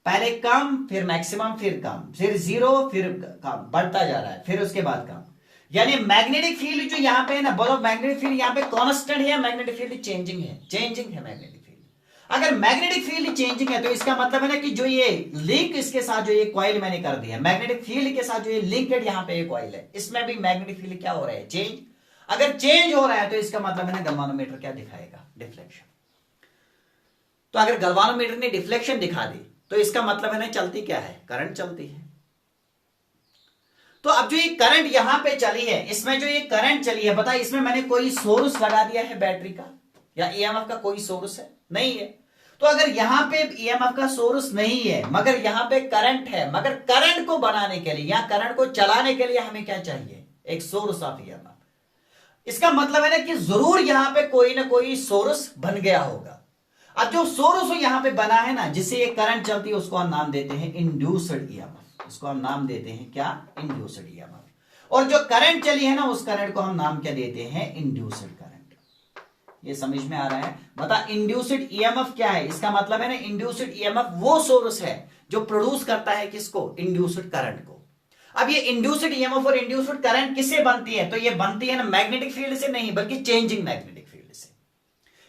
पहले कम, फिर मैक्सिमम, फिर कम, फिर 0, फिर कम, बढ़ता जा रहा है, फिर उसके बाद कम। यानी मैग्नेटिक फील्ड जो यहां पे है ना, बोलो मैग्नेटिक फील्ड यहां पे कांस्टेंट है, मैग्नेटिक फील्ड चेंजिंग है, चेंजिंग है मैग्नेटिक फील्ड। अगर मैग्नेटिक फील्ड चेंजिंग है तो इसका मतलब है ना कि जो ये लिंक इसके साथ जो ये कॉइल मैंने कर दिया, मैग्नेटिक फील्ड के साथ जो ये लिंकेड यहां पे ये कॉइल है, इसमें भी मैग्नेटिक फील्ड क्या हो रहा है? चेंज। अगर चेंज हो रहा है तो इसका मतलब है ना गैल्वानोमीटर क्या दिखाएगा? डिफ्लेक्शन। तो अगर गैल्वानोमीटर ने डिफ्लेक्शन दिखा दी तो इसका मतलब है ना चलती क्या है? करंट चलती है। तो अब जो ये करंट यहां पे चली है, इसमें जो ये करंट चली है, बता इसमें मैंने कोई सोर्स लगा दिया है बैटरी का या ईएमएफ का कोई सोर्स है? नहीं है। तो अगर यहां पे ईएमएफ का सोर्स नहीं है मगर यहां पे करंट है, मगर करंट को बनाने के लिए या करंट को चलाने के लिए हमें क्या चाहिए? एक सोर्स ऑफ ईएमएफ। इसका मतलब है ना कि जरूर यहां पे कोई ना कोई सोर्स बन गया होगा। अब जो सोर्स यहां पे बना है ना, जिससे ये करंट चलती है, उसको हम नाम देते हैं इंड्यूस्ड ईएमएफ। इसको हम नाम देते हैं क्या? Induced EMF. और जो करंट चली है ना, उस करंट को हम नाम क्या देते हैं? Induced current. ये समझ में आ रहा है? बता इंड्यूस्ड ईएमएफ क्या है? इसका मतलब है ना इंड्यूस्ड ईएमएफ वो सोर्स है जो प्रोड्यूस करता है किसको? इंड्यूस्ड करंट को। अब ये इंड्यूस्ड ईएमएफ और इंड्यूस्ड करंट किससे बनती है? तो ये बनती है ना मैग्नेटिक फील्ड से नहीं, बल्कि चेंजिंग मैग्नेटिक फील्ड से।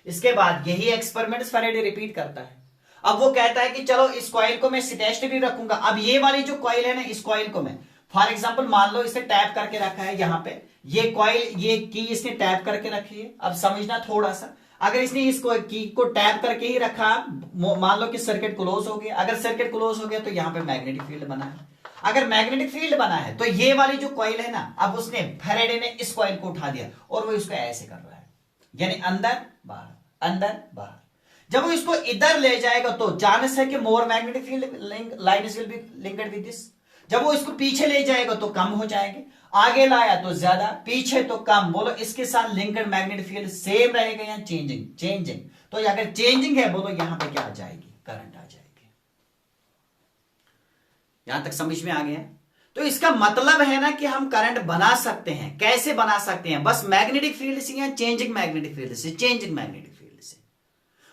इसके बाद यही एक्सपेरिमेंट फैराडे रिपीट करता है। अब वो कहता है कि चलो इस कॉइल को मैं स्टेशनरी रखूंगा। अब ये वाली जो कॉइल है ना, इस कॉइल को मैं फॉर एग्जांपल मान लो इसे टैप करके रखा है यहां पे, ये कॉइल, ये की इसने टैप करके रखी है। अब समझना थोड़ा सा, अगर इसने इसको की को टैप करके ही रखा, मान लो कि सर्किट क्लोज हो गया। अगर सर्किट क्लोज हो गया तो यहां पे मैग्नेटिक फील्ड बना है। अगर मैग्नेटिक फील्ड बना है तो ये वाली जो कॉइल है ना, अब उसने फैराडे ने इस कॉइल को उठा दिया और वो इसको ऐसे कर रहा है, यानी अंदर बाहर अंदर बाहर। जब वो इसको इधर ले जाएगा तो चांस है कि more magnetic field lines will be linked with this. जब वो इसको पीछे ले जाएगा तो कम हो जाएंगे, आगे लाया तो ज्यादा, पीछे तो कम। बोलो इसके साथ लिंक्ड मैग्नेटिक फील्ड सेम रहेगा या चेंजिंग? चेंजिंग। तो अगर चेंजिंग है बोलो यहां पे क्या आ जाएगी? करंट आ जाएगी। यहां तक समझ में आ गया? तो इसका मतलब है ना कि हम करंट बना सकते हैं। कैसे बना सकते हैं? बस मैग्नेटिक फील्ड से या चेंजिंग मैग्नेटिक फील्ड से? चेंजिंग मैग्नेटिक फील्ड से।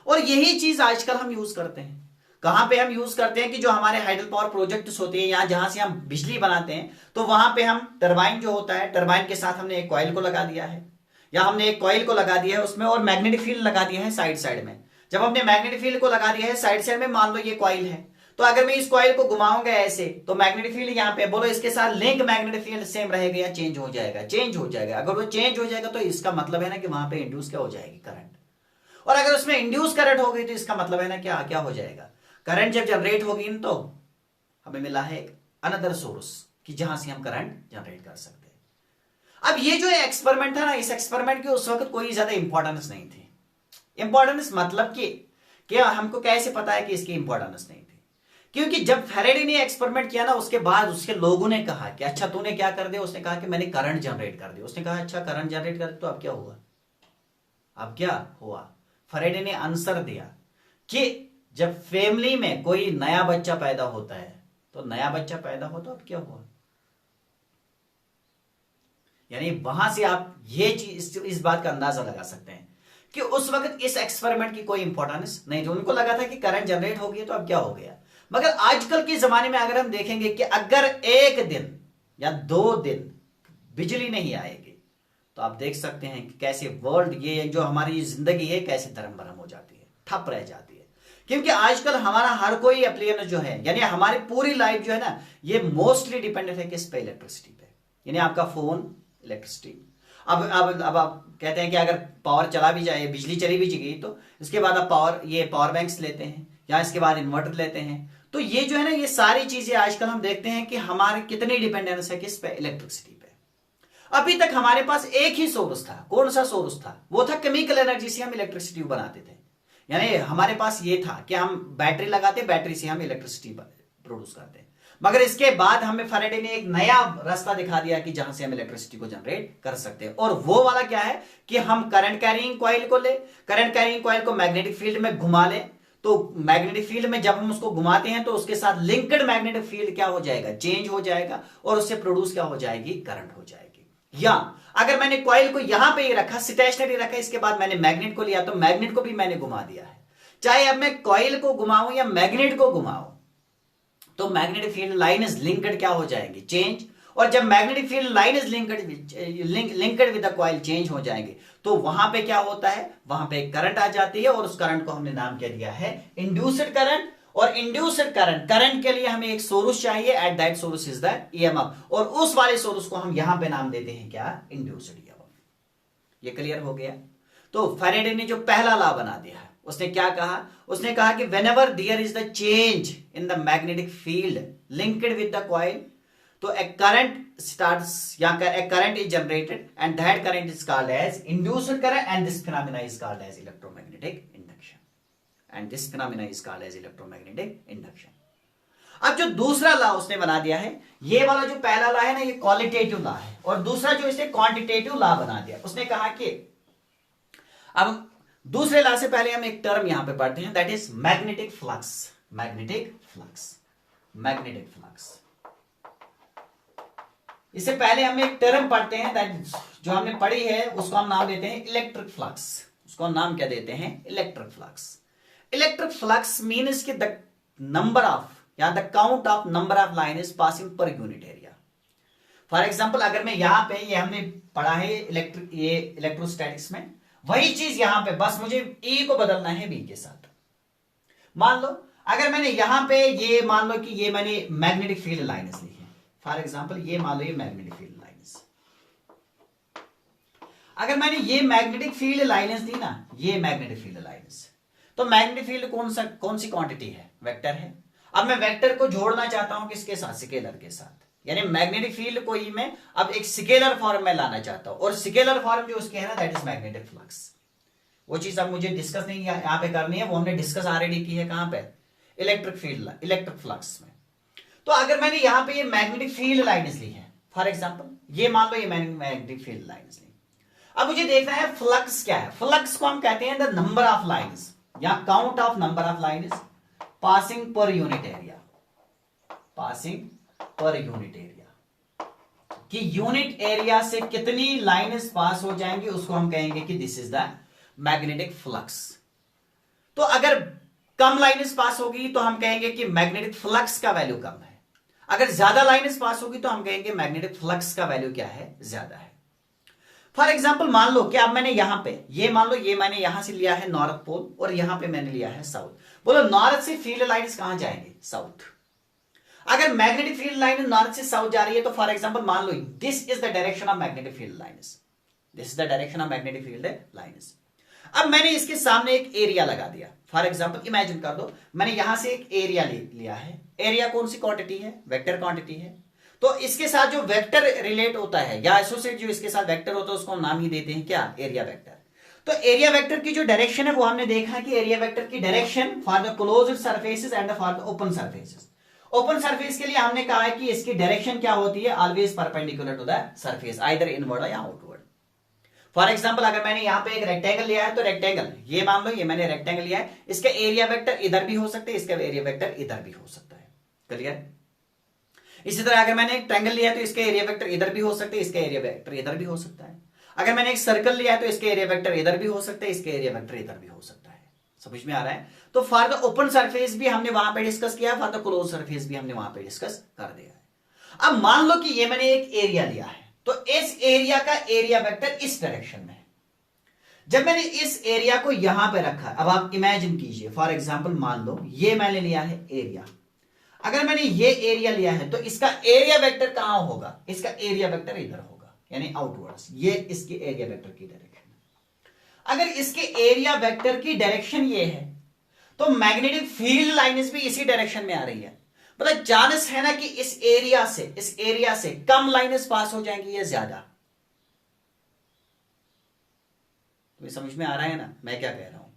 और यही चीज आजकल हम यूज करते हैं। कहां पे हम यूज करते हैं कि जो हमारे हाइडल पावर प्रोजेक्ट्स होते हैं, या जहां से हम बिजली बनाते हैं, तो वहां पे हम टरबाइन जो होता है, टरबाइन के साथ हमने एक कॉइल को लगा दिया है, या हमने एक कॉइल को लगा दिया है उसमें, और मैग्नेटिक फील्ड लगा दिया है साइड साइड में। जब हमने मैग्नेटिक फील्ड को लगा दिया है साइड साइड में, मान लो ये कॉइल है, तो अगर मैं इस कॉइल को घुमाऊंगा ऐसे, तो मैग्नेटिक फील्ड यहाँ पे, बोलो इसके साथ लिंक मैग्नेटिक फील्ड सेम रहेगा या चेंज हो जाएगा? चेंज हो जाएगा। अगर वो चेंज हो जाएगा तो इसका मतलब है ना कि वहां पे इंड्यूस क्या हो जाएगी? करंट। और अगर उसमें इंड्यूस करंट हो गई तो इसका मतलब है ना क्या क्या हो जाएगा? करंट जब जनरेट होगी तो हमें मिला है अनदर सोर्स कि जहां से हम करंट जनरेट कर सकते हैं। अब ये जो एक्सपेरिमेंट था ना, इस एक्सपेरिमेंट की उस वक्त कोई ज्यादा इंपॉर्टेंस नहीं थी। इंपॉर्टेंस मतलब कि हमको कैसे पता है कि इसकी इंपॉर्टेंस नहीं थी? क्योंकि जब फैराडे ने एक्सपेरिमेंट किया ना, उसके बाद उसके लोगों ने कहा कि अच्छा तूने क्या कर दिया? उसने कहा कि मैंने करंट जनरेट कर दिया। उसने कहा अच्छा करंट जनरेट कर, तो अब क्या हुआ? अब क्या हुआ? फैराडे ने आंसर दिया कि जब फैमिली में कोई नया बच्चा पैदा होता है, तो नया बच्चा पैदा हो तो अब क्या हुआ? यानी वहां से आप ये चीज, इस बात का अंदाजा लगा सकते हैं कि उस वक्त इस एक्सपेरिमेंट की कोई इंपॉर्टेंस नहीं थी। उनको लगा था कि करंट जनरेट हो गया तो अब क्या हो गया। मगर आजकल के जमाने में अगर हम देखेंगे कि अगर एक दिन या 2 दिन बिजली नहीं आएगी, तो आप देख सकते हैं कि कैसे वर्ल्ड, ये जो हमारी जिंदगी है, कैसे धर्म भरम हो जाती है, ठप रह जाती है। क्योंकि आजकल हमारा हर कोई एप्लीकेशन जो है, यानी हमारी पूरी लाइफ जो है ना, ये मोस्टली डिपेंडेंट है किस पे? इलेक्ट्रिसिटी पे। यानी आपका फोन इलेक्ट्रिसिटी। अब आप कहते हैं कि अगर पावर चला भी जाए, बिजली चली भी गई, तो इसके बाद आप पावर बैंक्स लेते हैं, या इसके बाद इन्वर्टर लेते हैं। तो ये जो है ना, ये सारी चीजें आजकल हम देखते हैं कि हमारे कितनी डिपेंडेंस है किस पे? इलेक्ट्रिसिटी पे। अभी तक हमारे पास एक ही सोर्स था। कौन सा सोर्स था? वो था केमिकल एनर्जी से हम इलेक्ट्रिसिटी बनाते थे। यानी हमारे पास ये था कि हम बैटरी लगाते, बैटरी से हम इलेक्ट्रिसिटी प्रोड्यूस करते। मगर इसके बाद हमें फैराडे ने एक नया रास्ता दिखा दिया कि जहां से हम इलेक्ट्रिसिटी को जनरेट कर सकते हैं। और वो वाला क्या है कि हम करंट कैरिंग कॉइल को ले, करंट कैरिंग कॉइल को मैग्नेटिक फील्ड में घुमा ले। तो मैग्नेटिक फील्ड में जब हम उसको घुमाते हैं तो उसके साथ लिंक्ड मैग्नेटिक फील्ड क्या हो जाएगा? चेंज हो जाएगा, और उससे प्रोड्यूस क्या हो जाएगी? करंट हो जाएगी। या अगर मैंने कॉइल को यहां पे ही रखा, स्टेशनरी रखा, इसके बाद मैंने मैग्नेट को लिया, तो मैग्नेट को भी मैंने घुमा दिया है। चाहे अब मैं कॉइल को घुमाऊं या मैग्नेट को घुमाऊं, तो magnetic field line is linked क्या हो जाएगी? चेंज। और जब magnetic field line is linked with the coil change हो जाएंगे, तो वहां पे क्या होता है? वहां पे करंट आ जाती है, और उस करंट को हमने नाम क्या दिया है? Induced current. और इंड्यूस्ड करंट के लिए हमें एक सोर्स चाहिए, at that source is the EMF, और उस वाले सोर्स को हम यहां पे नाम देते हैं क्या? Induced EMF. ये क्लियर हो गया? तो फैराडे ने जो पहला लॉ बना दिया है, उसने क्या कहा? उसने कहा कि whenever there is the change in the magnetic field linked with the coil, तो a current starts, या a current is generated, and that current is called as induced current, and this phenomena is called as electromagnetic induction, and this phenomena is called as electromagnetic induction. अब जो दूसरा लॉ उसने बना दिया है, ये वाला जो पहला लॉ है ना, ये क्वालिटेटिव लॉ है, और दूसरा जो इसने क्वांटिटेटिव लॉ बना दिया। उसने कहा कि अब दूसरे लॉ से पहले हम एक टर्म यहां पे पढ़ते हैं, that is magnetic flux. Magnetic flux, magnetic flux. इससे पहले हम एक टर्म पढ़ते हैं, दैट जो हमने पढ़ी है उसको हम नाम देते हैं इलेक्ट्रिक फ्लक्स। उसको हम नाम क्या देते हैं? Electric flux. Electric flux means कि द नंबर ऑफ, या the count of number of line is passing per unit area. For example अगर मैं यहां पे, ये हमने पढ़ा है इलेक्ट्रोस्टैटिक्स में, वही चीज यहां पे, बस मुझे E को बदलना है B के साथ। मान लो अगर मैंने यहां पे ये मान लो कि ये मैंने मैग्नेटिक फील्ड लाइन्स ली है, फॉर एग्जाम्पल ये मान लो ये मैग्नेटिक फील्ड लाइन्स, अगर मैंने ये मैग्नेटिक फील्ड लाइन्स दी ना, ये मैग्नेटिक फील्ड लाइन्स, तो मैग्नेटिक फील्ड कौन सी क्वांटिटी है? वेक्टर है। अब मैं वेक्टर को जोड़ना चाहता हूं किसके साथ? स्केलर के साथ, यानी मैग्नेटिक फील्ड को ही मैं अब एक स्केलर फॉर्म में लाना चाहता हूं, और स्केलर फॉर्म जो उसके है ना, दैट इज मैग्नेटिक फ्लक्स। वो चीज अब मुझे डिस्कस नहीं यहां पे करनी है, वो हमने डिस्कस ऑलरेडी की है। कहां पे? इलेक्ट्रिक फील्ड, इलेक्ट्रिक फ्लक्स में। तो अगर मैंने यहां पे ये मैग्नेटिक फील्ड लाइन्स ली है, फॉर एग्जांपल ये मान लो ये मैग्नेटिक फील्ड लाइन्स ली, अब मुझे देखना है फ्लक्स क्या है। फ्लक्स को हम कहते हैं द नंबर ऑफ लाइन्स या count of number of lines passing per unit area, passing per unit area, कि यूनिट एरिया से कितनी लाइन्स पास हो जाएंगी, उसको हम कहेंगे कि this is the magnetic flux. तो अगर कम लाइन्स पास होगी तो हम कहेंगे कि मैग्नेटिक फ्लक्स का वैल्यू कम है, अगर ज्यादा लाइन्स पास होगी तो हम कहेंगे मैग्नेटिक फ्लक्स का वैल्यू क्या है? ज्यादा है। फॉर एग्जाम्पल मान लो कि अब मैंने यहां पे ये मान लो ये मैंने यहां से लिया है नॉर्थ पोल और यहां पे मैंने लिया है साउथ। बोलो नॉर्थ से फील्ड लाइन्स कहां जाएंगे? साउथ। अगर मैग्नेटिक फील्ड लाइन नॉर्थ से साउथ जा रही है तो फॉर एग्जाम्पल मान लो this is the direction of magnetic field lines, this is the direction of magnetic field lines. अब मैंने इसके सामने एक एरिया लगा दिया, फॉर एग्जाम्पल इमेजिन कर दो मैंने यहां से एक एरिया लिया है। एरिया कौन सी क्वांटिटी है? वेक्टर क्वांटिटी है। तो इसके साथ जो वेक्टर रिलेट होता है या एसोसिएट जो इसके साथ वेक्टर होता है उसको हम नाम ही देते हैं क्या? Area vector. तो एरिया वेक्टर की जो डायरेक्शन है वो हमने देखा कि एरिया वेक्टर की direction for the closed surfaces and for the open surfaces. Open surface के लिए हमने कहा है कि इसकी डायरेक्शन क्या होती है? Always perpendicular to the surface, either inward या आउटवर्ड। फॉर एग्जाम्पल अगर मैंने यहां पे एक रेक्टेंगल लिया है तो रेक्टेंगल, ये मान लो ये मैंने रेक्टेंगल लिया है, इसका एरिया वेक्टर इधर भी हो सकता है, इसका एरिया वेक्टर इधर भी हो सकता है। क्लियर? इसी तरह अगर मैंने एक ट्रायंगल लिया है तो इसका एरिया वेक्टर इधर भी हो सकता है, इसका एरिया वेक्टर इधर भी हो सकता है। अगर मैंने एक सर्कल लिया है तो इसके एरिया वेक्टर इधर भी हो सकता है, इसके एरिया वेक्टर इधर भी हो सकता है। समझ में आ रहा है? तो फॉर द ओपन सरफेस भी हमने वहां पे डिस्कस किया, फॉर द क्लोज सरफेस भी हमने वहां पे डिस्कस कर दिया है। अब मान लो कि ये मैंने एक एरिया लिया है तो इस एरिया का एरिया वेक्टर इस डायरेक्शन में है। जब मैंने इस एरिया को यहां पे रखा, अब आप इमेजिन कीजिए, फॉर एग्जाम्पल मान लो ये मैंने लिया है एरिया, अगर मैंने ये एरिया लिया है तो इसका एरिया वेक्टर कहां होगा? इसका एरिया वेक्टर इधर होगा, यानी आउटवर्ड्स। ये इसके एरिया वेक्टर की डायरेक्शन। अगर इसके एरिया वेक्टर की डायरेक्शन ये है तो मैग्नेटिक फील्ड लाइन्स भी इसी डायरेक्शन में आ रही है। मतलब चांस है ना कि इस एरिया से कम लाइन्स पास हो जाएंगी या ज्यादा? तुम्हें समझ में आ रहा है ना मैं क्या कह रहा हूं?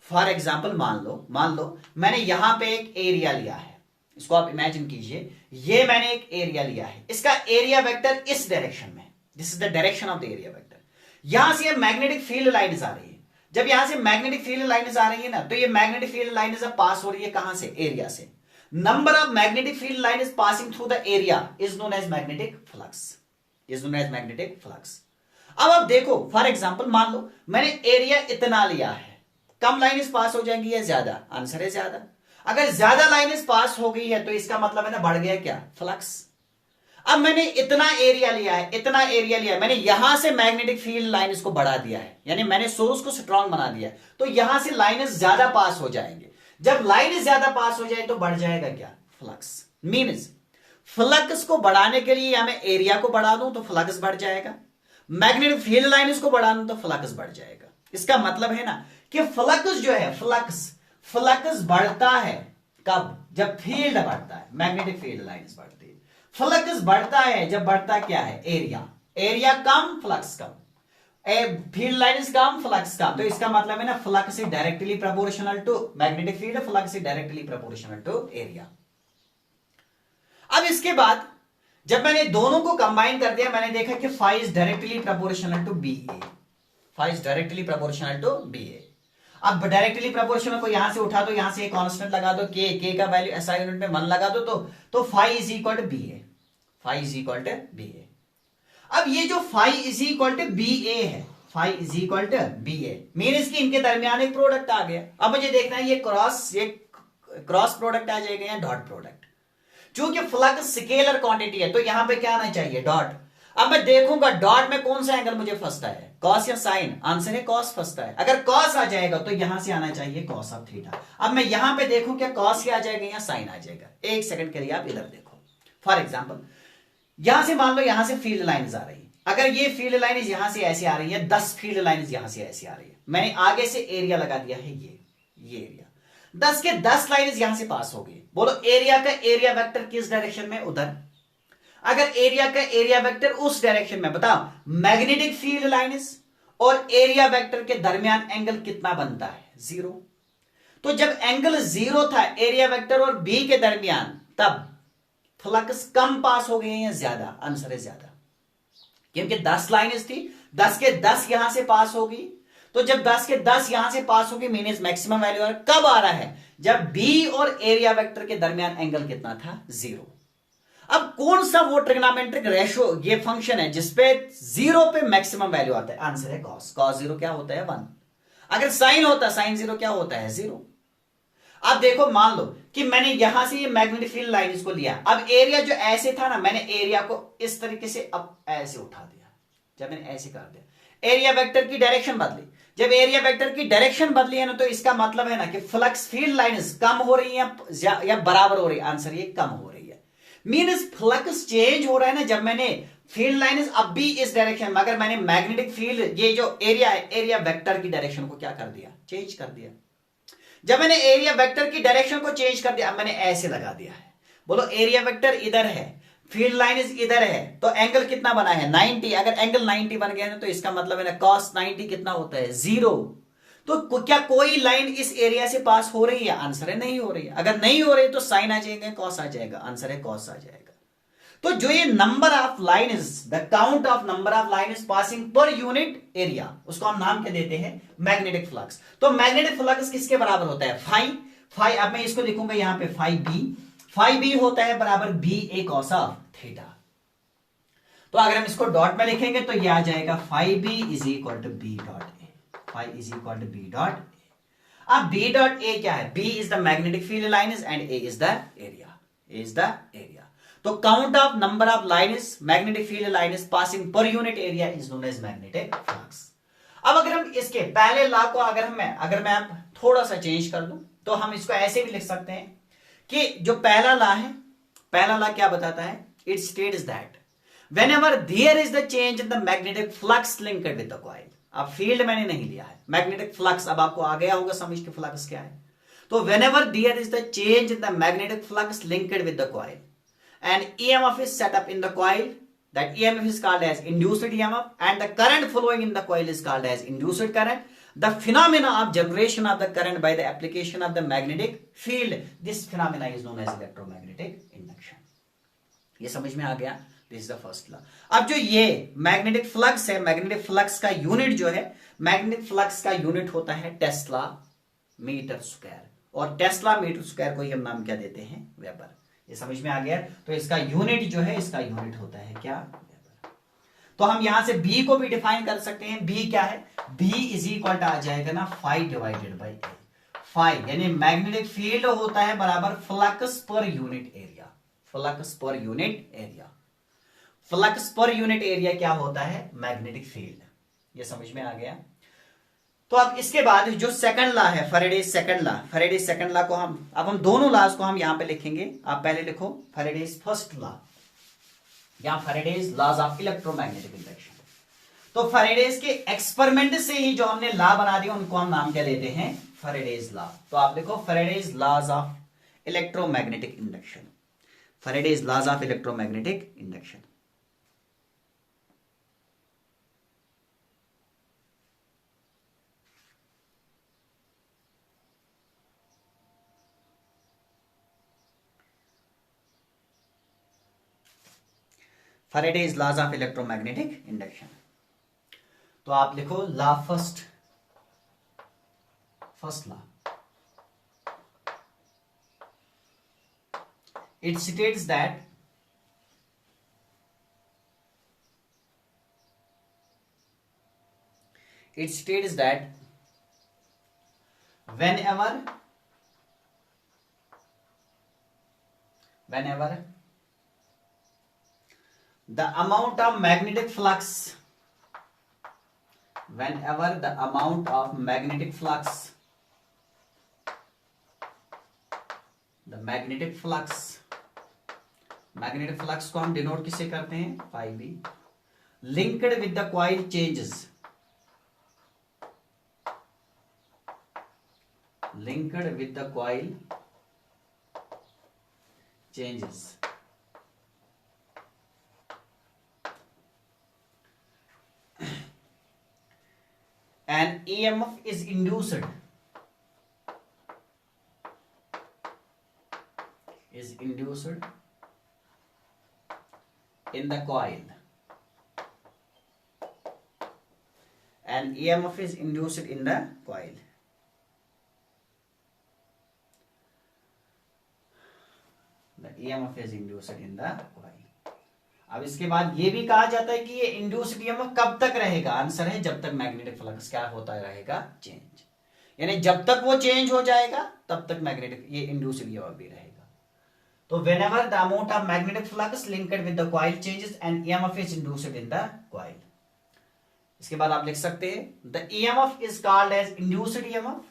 फॉर एग्जाम्पल मान लो मैंने यहां पे एक एरिया लिया है, इसको आप इमेजिन कीजिए, ये मैंने एक एरिया लिया है, इसका एरिया वेक्टर इस डायरेक्शन में, this is the direction of the area vector. यहां से मैग्नेटिक फील्ड लाइन्स आ रही है। जब यहां से मैग्नेटिक फील्ड लाइन्स आ रही है ना तो ये मैग्नेटिक फील्ड लाइन्स अब पास हो रही है कहां से? एरिया से। Number of magnetic field lines passing through the area is known as magnetic flux, is known as magnetic flux. अब देखो फॉर एग्जाम्पल मान लो मैंने एरिया इतना लिया है, कम लाइन्स पास हो जाएंगी या ज्यादा? आंसर है ज्यादा। अगर ज्यादा लाइन्स पास हो गई है तो इसका मतलब है ना बढ़ गया क्या? फ्लक्स। अब मैंने इतना एरिया लिया है, मैंने यहां से मैग्नेटिक फील्ड लाइन्स को बढ़ा दिया है, यानी मैंने सोर्स को स्ट्रांग बना दिया, तो यहां से लाइन्स ज्यादा पास हो जाएंगे। जब लाइन ज्यादा पास हो जाए तो बढ़ जाएगा क्या? फ्लक्स। मीन्स फ्लक्स को बढ़ाने के लिए या मैं एरिया को बढ़ा दूं तो फ्लक्स बढ़ जाएगा, मैग्नेटिक फील्ड लाइन्स को बढ़ा दूं तो फ्लक्स बढ़ जाएगा। इसका मतलब है ना कि फ्लक्स जो है फ्लक्स बढ़ता है कब? जब फील्ड बढ़ता है, मैग्नेटिक फील्ड लाइन्स बढ़ती है। फ्लक्स बढ़ता है जब बढ़ता क्या है? एरिया कम फ्लक्स कम, फील्ड लाइन्स कम फ्लक्स कम। तो इसका मतलब है ना flux is directly proportional to magnetic field, flux is directly proportional to area. अब इसके बाद जब मैंने दोनों को कंबाइन कर दिया, मैंने देखा कि phi is directly proportional to B A, phi is directly proportional to B A. अब डायरेक्टली प्रोपोर्शनल को यहां से उठा दो, यहां से एक कांस्टेंट लगा दो, के का वैल्यू एसआई यूनिट में 1 लगा दो, तो phi is equal to B A, phi is equal to B A. अब ये जो phi is equal to B A है, phi is equal to B A, means कि इनके दरमियान एक प्रोडक्ट आ गया। अब मुझे देखना है ये क्रॉस प्रोडक्ट आ जाएगा या डॉट प्रोडक्ट। चूंकि फ्लक्स स्केलर क्वांटिटी है तो यहां पे क्या आना चाहिए? डॉट। अब मैं देखूंगा डॉट में कौन सा एंगल मुझे फंसता है, कॉस या साइन। आंसर है कॉस फंसता है। अगर कॉस आ जाएगा तो यहां से आना चाहिए कॉस ऑफ थीटा। अब मैं यहां पे देखूं क्या कॉस ही आ जाएगा या साइन आ जाएगा। एक सेकंड के लिए आप इधर देखो। फॉर एग्जाम्पल यहां से मान लो यहां से फील्ड लाइन्स आ रही है। अगर ये फील्ड लाइन्स यहां से ऐसे आ रही है, 10 फील्ड लाइन्स यहां से ऐसे आ रही है, मैंने आगे से एरिया लगा दिया है ये एरिया, 10 के 10 लाइन्स यहां से पास हो गई। बोलो एरिया का एरिया वेक्टर किस डायरेक्शन में, उधर। अगर एरिया का एरिया वेक्टर उस डायरेक्शन में, बताओ मैग्नेटिक फील्ड लाइन्स और एरिया वेक्टर के दरमियान एंगल कितना बनता है, 0। तो जब एंगल 0 था एरिया वेक्टर और बी के दरमियान, तब फ्लक्स कम पास हो गए हैं ज्यादा, आंसर है ज्यादा, क्योंकि 10 लाइन्स थी, 10 के 10 यहां से पास होगी। तो जब 10 के 10 यहां से पास होगी मीन्स मैक्सिमम वैल्यू कब आ रहा है, जब बी और एरिया वेक्टर के दरमियान एंगल कितना था, 0। अब कौन सा वो ट्रिग्नोमेट्रिक रेशो ये फंक्शन है जिसपे 0 पे मैक्सिमम वैल्यू आता है, आंसर है कॉस। कॉस 0 क्या होता है, 1। अगर साइन होता, साइन 0 क्या होता है, 0। अब देखो मान लो कि मैंने यहां से ये मैग्नेटिक फील्ड लाइन इसको लिया, अब एरिया जो ऐसे था ना, मैंने एरिया को इस तरीके से अब ऐसे उठा दिया। जब मैंने ऐसे कर दिया, एरिया वेक्टर की डायरेक्शन बदली। जब एरिया वेक्टर की डायरेक्शन बदली है ना, तो इसका मतलब है ना कि फ्लक्स फील्ड लाइन्स कम हो रही है या बराबर हो रही है, आंसर ये कम हो रही है। मीन्स फ्लक्स चेंज हो रहा है ना, जब मैंने फील्ड लाइन्स अब भी इस डायरेक्शन में, अगर मैंने मैग्नेटिक फील्ड ये जो एरिया है एरिया वेक्टर की डायरेक्शन को क्या कर दिया, चेंज कर दिया। जब मैंने एरिया वेक्टर की डायरेक्शन को चेंज कर दिया, अब मैंने ऐसे लगा दिया है। बोलो एरिया वेक्टर इधर है, फील्ड लाइन्स इधर है, तो एंगल कितना बना है, 90। अगर एंगल 90 बन गया ना, तो इसका मतलब है ना cos 90 कितना होता है, 0। तो क्या कोई लाइन इस एरिया से पास हो रही है, आंसर है नहीं हो रही है। अगर नहीं हो रही तो साइन आ जाएगा, कॉस आ जाएगा, आंसर है कॉस आ जाएगा। तो जो ये number of line the count of number of line passing per unit area, उसको हम नाम क्या देते हैं, मैग्नेटिक फ्लक्स। तो मैग्नेटिक फ्लक्स किसके बराबर होता है, फाई। अब मैं इसको लिखूंगा यहां पे फाई बी होता है बराबर B A cos of theta. तो अगर हम इसको डॉट में लिखेंगे तो यह आ जाएगा phi B is equal to B dot A, phi is equal to B dot A. अब बी डॉट ए क्या है, B is the magnetic field lines and A is the area. तो count of number of lines magnetic field lines passing per unit area is known as magnetic flux. अब अगर हम इसके पहले लॉ को अगर मैं थोड़ा सा चेंज कर दूं, तो हम इसको ऐसे भी लिख सकते हैं कि जो पहला लॉ है, पहला लॉ क्या बताता है, it states that whenever there is the change in the magnetic flux linked with the coil। अब फील्ड मैंने नहीं लिया है, मैग्नेटिक फ्लक्स अब आपको आ गया होगा समझ के फ्लक्स क्या है। तो whenever there is the change in the magnetic flux linked with the coil and EMF is set up in the coil, that EMF is called as induced EMF and the current flowing in the coil is called as induced current, the phenomena of generation of the current by the application of the magnetic field, this phenomena is known as electromagnetic induction। ये समझ में आ गया, this is the first law. अब जो ये मैग्नेटिक फ्लक्स है, मैग्नेटिक फ्लक्स का यूनिट जो है, मैग्नेटिक फ्लक्स का यूनिट होता है टेस्ला मीटर स्क्वायर, और टेस्ला मीटर स्क्वायर को ही हम नाम क्या देते हैं, वेबर। ये समझ में आ गया। तो इसका यूनिट जो है, इसका यूनिट होता है क्या, वेबर। तो हम यहां से बी को भी डिफाइन कर सकते हैं। बी क्या है, बी इज इक्वल टू आ जाएगा ना phi divided by A. Phi यानी मैग्नेटिक फील्ड होता है बराबर flux per unit area, flux per unit area. Flux per unit area क्या होता है, मैग्नेटिक फील्ड। ये समझ में आ गया। तो अब इसके बाद जो सेकंड लॉ है, फैराडेज सेकंड लॉ को हम दोनों लॉज को हम यहां पे लिखेंगे। आप पहले लिखो फैराडेज फर्स्ट लॉ या Faraday's laws of electromagnetic induction. तो फैराडेज के एक्सपेरिमेंट से ही जो हमने लॉ बना दिया उनको हम नाम क्या देते हैं, फैराडेज लॉ। तो आप लिखो Faraday's laws of electromagnetic induction, Faraday's laws of electromagnetic induction. Faraday's laws of electromagnetic induction. तो आप लिखो law first law, it states that whenever the amount of magnetic flux, whenever the amount of magnetic flux, the magnetic flux को हम डिनोट किससे करते हैं, phi b, linked with the coil changes, linked with the coil changes, an EMF is induced in the coil, an EMF is induced in the coil. The EMF is induced in the coil. अब इसके बाद ये भी कहा जाता है कि ये इंड्यूस्ड ईएमएफ कब तक रहेगा, आंसर है जब तक मैग्नेटिक फ्लक्स क्या होता रहेगा, चेंज, यानी जब तक वो चेंज हो जाएगा तब तक मैग्नेटिक ये इंड्यूस्ड ईएमएफ भी रहेगा. तो whenever the amount of magnetic flux linked with the coil changes and EMF is induced in the coil. इसके बाद आप लिख सकते हैं the EMF is called as induced EMF.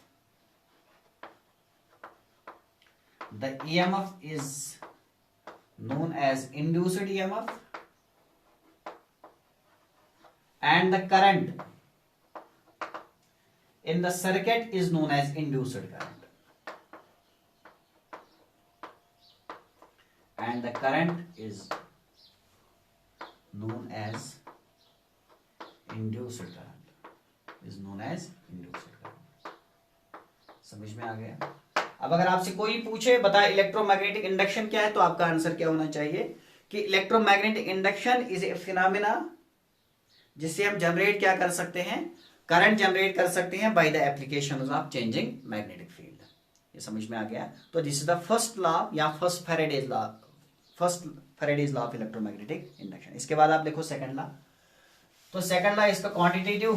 The EMF is known as induced EMF and the current in the circuit is known as induced current. And the current is known as induced current. समझ में आ गया. अब अगर आपसे कोई पूछे बता इलेक्ट्रोमैग्नेटिक इंडक्शन क्या है, तो आपका आंसर क्या होना चाहिए कि electromagnetic induction is a phenomena जिससे हम जनरेट क्या कर सकते हैं, करंट जनरेट कर सकते हैं by the application of changing magnetic field. ये समझ में आ गया. तो this is the first law या first Faraday's law of electromagnetic induction. इसके बाद आप देखो सेकंड लॉ. तो सेकंड लॉ इसका क्वांटिटेटिव,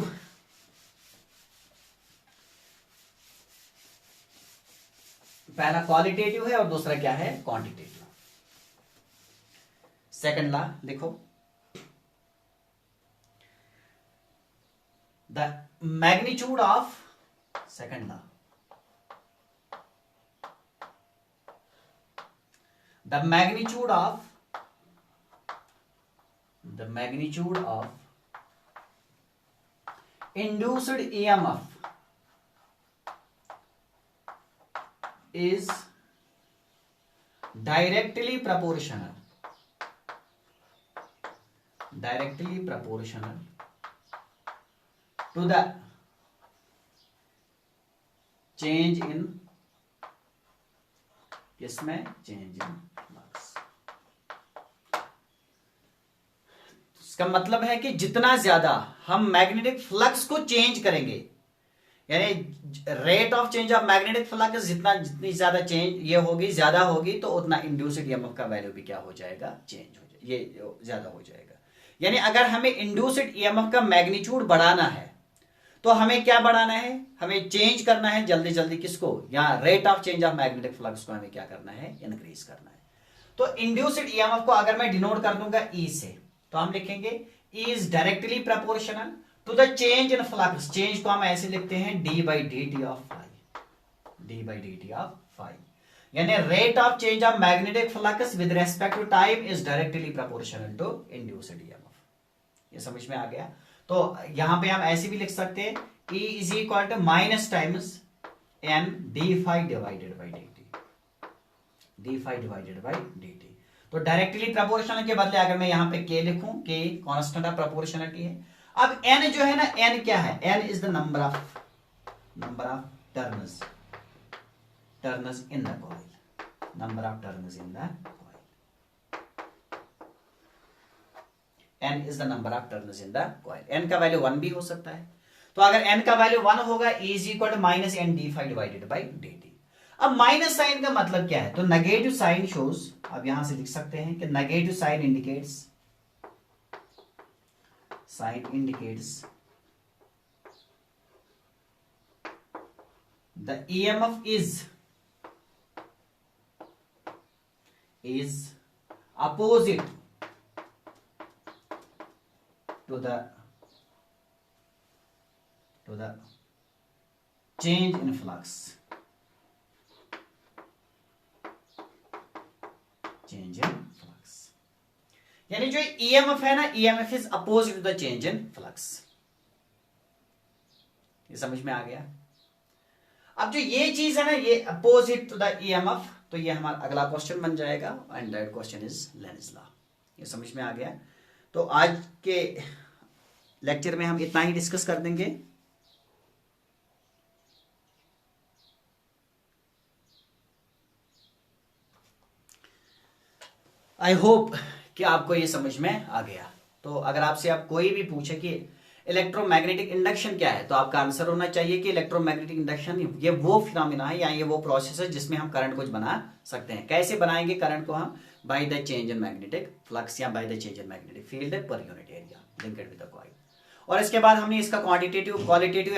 पहला क्वालिटेटिव है और दूसरा क्या है, क्वांटिटेटिव. सेकंड लॉ देखो, the magnitude of, second law, the magnitude of induced EMF is directly proportional to the change in, किसमें, चेंज इन फ्लक्स. इसका मतलब है कि जितना ज्यादा हम मैग्नेटिक फ्लक्स को चेंज करेंगे, यानी rate of change of magnetic flux जितनी ज्यादा चेंज ये होगी, ज्यादा होगी, तो उतना इंड्यूस्ड ईएमएफ का वैल्यू भी क्या हो जाएगा, चेंज हो जाएगा, ये ज्यादा हो जाएगा. यानी अगर हमें इंड्यूस्ड ईएमएफ का मैग्नीट्यूड बढ़ाना है तो हमें क्या बढ़ाना है, हमें चेंज करना है जल्दी जल्दी किसको, यहाँ rate of change of magnetic flux को हमें क्या करना है, इंक्रीज करना है. तो इंड्यूस्ड ईएमएफ को अगर मैं डिनोट कर दूंगा ई से, तो हम लिखेंगे E is directly proportional to the change in flux. Change को हम ऐसे लिखते हैं d by D t of phi, यानी rate of change of magnetic flux with respect to time is directly proportional to induced EMF. ये समझ में आ गया. तो यहां पे हम ऐसे भी लिख सकते हैं E is equal to minus times N D phi divided by D T. तो डायरेक्टली प्रोपोर्शनल के बदले अगर मैं यहां पे K लिखूं, K कांस्टेंट ऑफ प्रोपोर्शनलिटी है. अब N जो है ना, N क्या है, N is the number of turns in the coil, number of turns in the coil. N is the number of turns in the coil. N का वैल्यू 1 भी हो सकता है. तो अगर N का वैल्यू 1 होगा, E is equal to minus N D phi divided by D T. अब माइनस साइन का मतलब क्या है, तो नेगेटिव साइन शोज, अब यहां से लिख सकते हैं कि negative sign indicates the EMF is opposite to the change in flux. Change in flux, यानी जो ईएमएफ है ना, EMF is opposite to the change in flux. ये समझ में आ गया। अब जो ये चीज है ना, ये अपोजिट टू द ईएमएफ, तो ये हमारा अगला क्वेश्चन बन जाएगा, and that question is Lenz law. ये समझ में आ गया। तो आज के लेक्चर में हम इतना ही डिस्कस कर देंगे। आई होप कि आपको ये समझ में आ गया। तो अगर आपसे आप कोई भी पूछे कि इलेक्ट्रोमैग्नेटिक इंडक्शन क्या है, तो आपका आंसर होना चाहिए कि इलेक्ट्रोमैग्नेटिक इंडक्शन ये वो फिनोमिना है या ये वो प्रोसेस है जिसमें हम करंट को बना सकते हैं। कैसे बनाएंगे करंट को हम? By the change in magnetic flux या by the change in magnetic field per unit area linked with the coil. और इसके बाद हमने इसका क्वालिटेटिव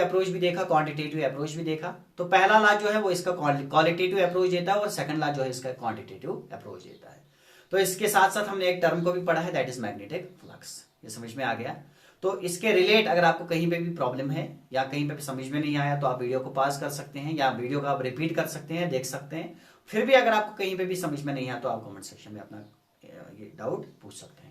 अप्रोच भी देखा, क्वांटिटेटिव अप्रोच भी देखा। तो पहला लॉ जो है वो इसका क्वालिटेटिव अप्रोच देता है और सेकंड लॉ जो है इसका क्वांटिटेटिव अप्रोच देता है। तो इसके साथ साथ हमने एक टर्म को भी पढ़ा है, दैट इज मैग्नेटिक फ्लक्स। ये समझ में आ गया। तो इसके रिलेट अगर आपको कहीं पे भी प्रॉब्लम है या कहीं पे भी समझ में नहीं आया, तो आप वीडियो को पॉज कर सकते हैं या वीडियो को आप रिपीट कर सकते हैं, देख सकते हैं। फिर भी अगर आपको कहीं पे भी समझ में नहीं आया तो आप कमेंट सेक्शन में अपना ये डाउट पूछ सकते हैं।